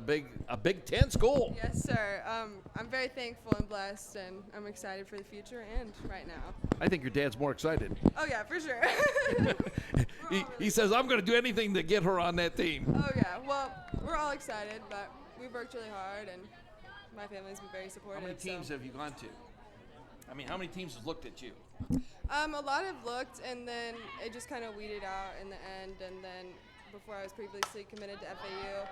Big Ten school. Yes, sir. I'm very thankful and blessed, and I'm excited for the future and right now. I think your dad's more excited. Oh, yeah, for sure. He says, I'm going to do anything to get her on that team. Oh, yeah. Well, we're all excited, but we've worked really hard, and my family's been very supportive. How many teams have you gone to? I mean, how many teams have looked at you? A lot have looked, and then it just kind of weeded out in the end. And then before I was previously committed to FAU,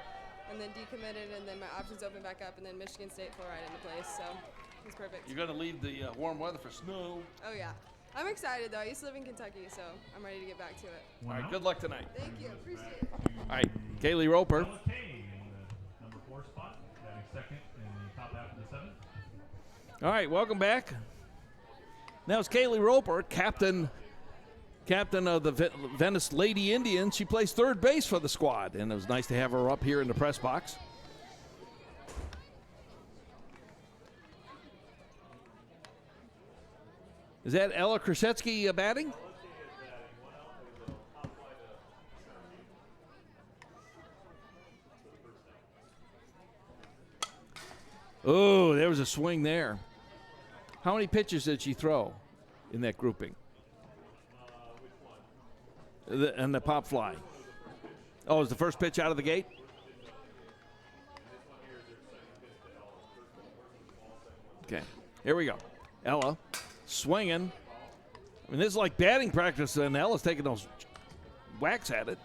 and then decommitted, and then my options opened back up, and then Michigan State fell right into place. So it was perfect. You're going to leave the warm weather for snow. Oh, yeah. I'm excited, though. I used to live in Kentucky, so I'm ready to get back to it. All right, good luck tonight. Thank you. Appreciate it. All right, Kaylee Roper. Ella Kane in the number 4 spot, batting second in the top half of the 7th. All right, welcome back. Now it's Kaylee Roper, captain of the Venice Lady Indians. She plays third base for the squad, and it was nice to have her up here in the press box. Is that Ella Krasetsky batting? Oh, there was a swing there. How many pitches did she throw in that grouping? And the pop fly. Oh, it was the first pitch out of the gate? Okay, here we go. Ella swinging. I mean, this is like batting practice, and Ella's taking those whacks at it.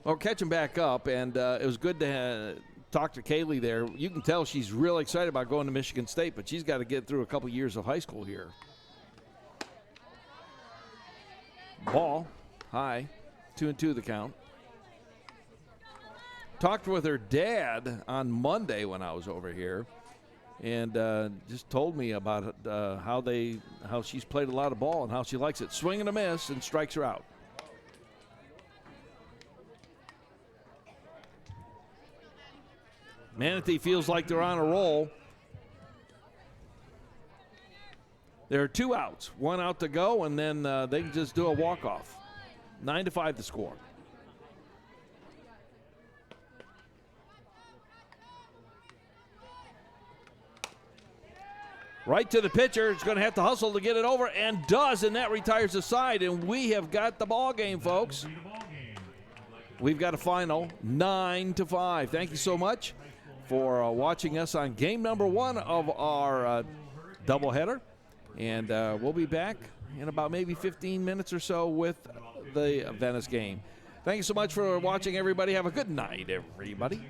Well, catching back up, and it was good to talk to Kaylee there. You can tell she's really excited about going to Michigan State, but she's got to get through a couple years of high school here. Ball, high, 2-2 the count. Talked with her dad on Monday when I was over here, and just told me about how she's played a lot of ball and how she likes it. Swing and a miss, and strikes her out. Manatee feels like they're on a roll. There are 2 outs, 1 out to go, and then they can just do a walk-off. 9-5 the score. Right to the pitcher. It's going to have to hustle to get it over, and does, and that retires the side. And we have got the ball game, folks. We've got a final 9-5. Thank you so much for watching us on game number 1 of our doubleheader. And we'll be back in about maybe 15 minutes or so with the Venice game. Thank you so much for watching, everybody. Have a good night, everybody.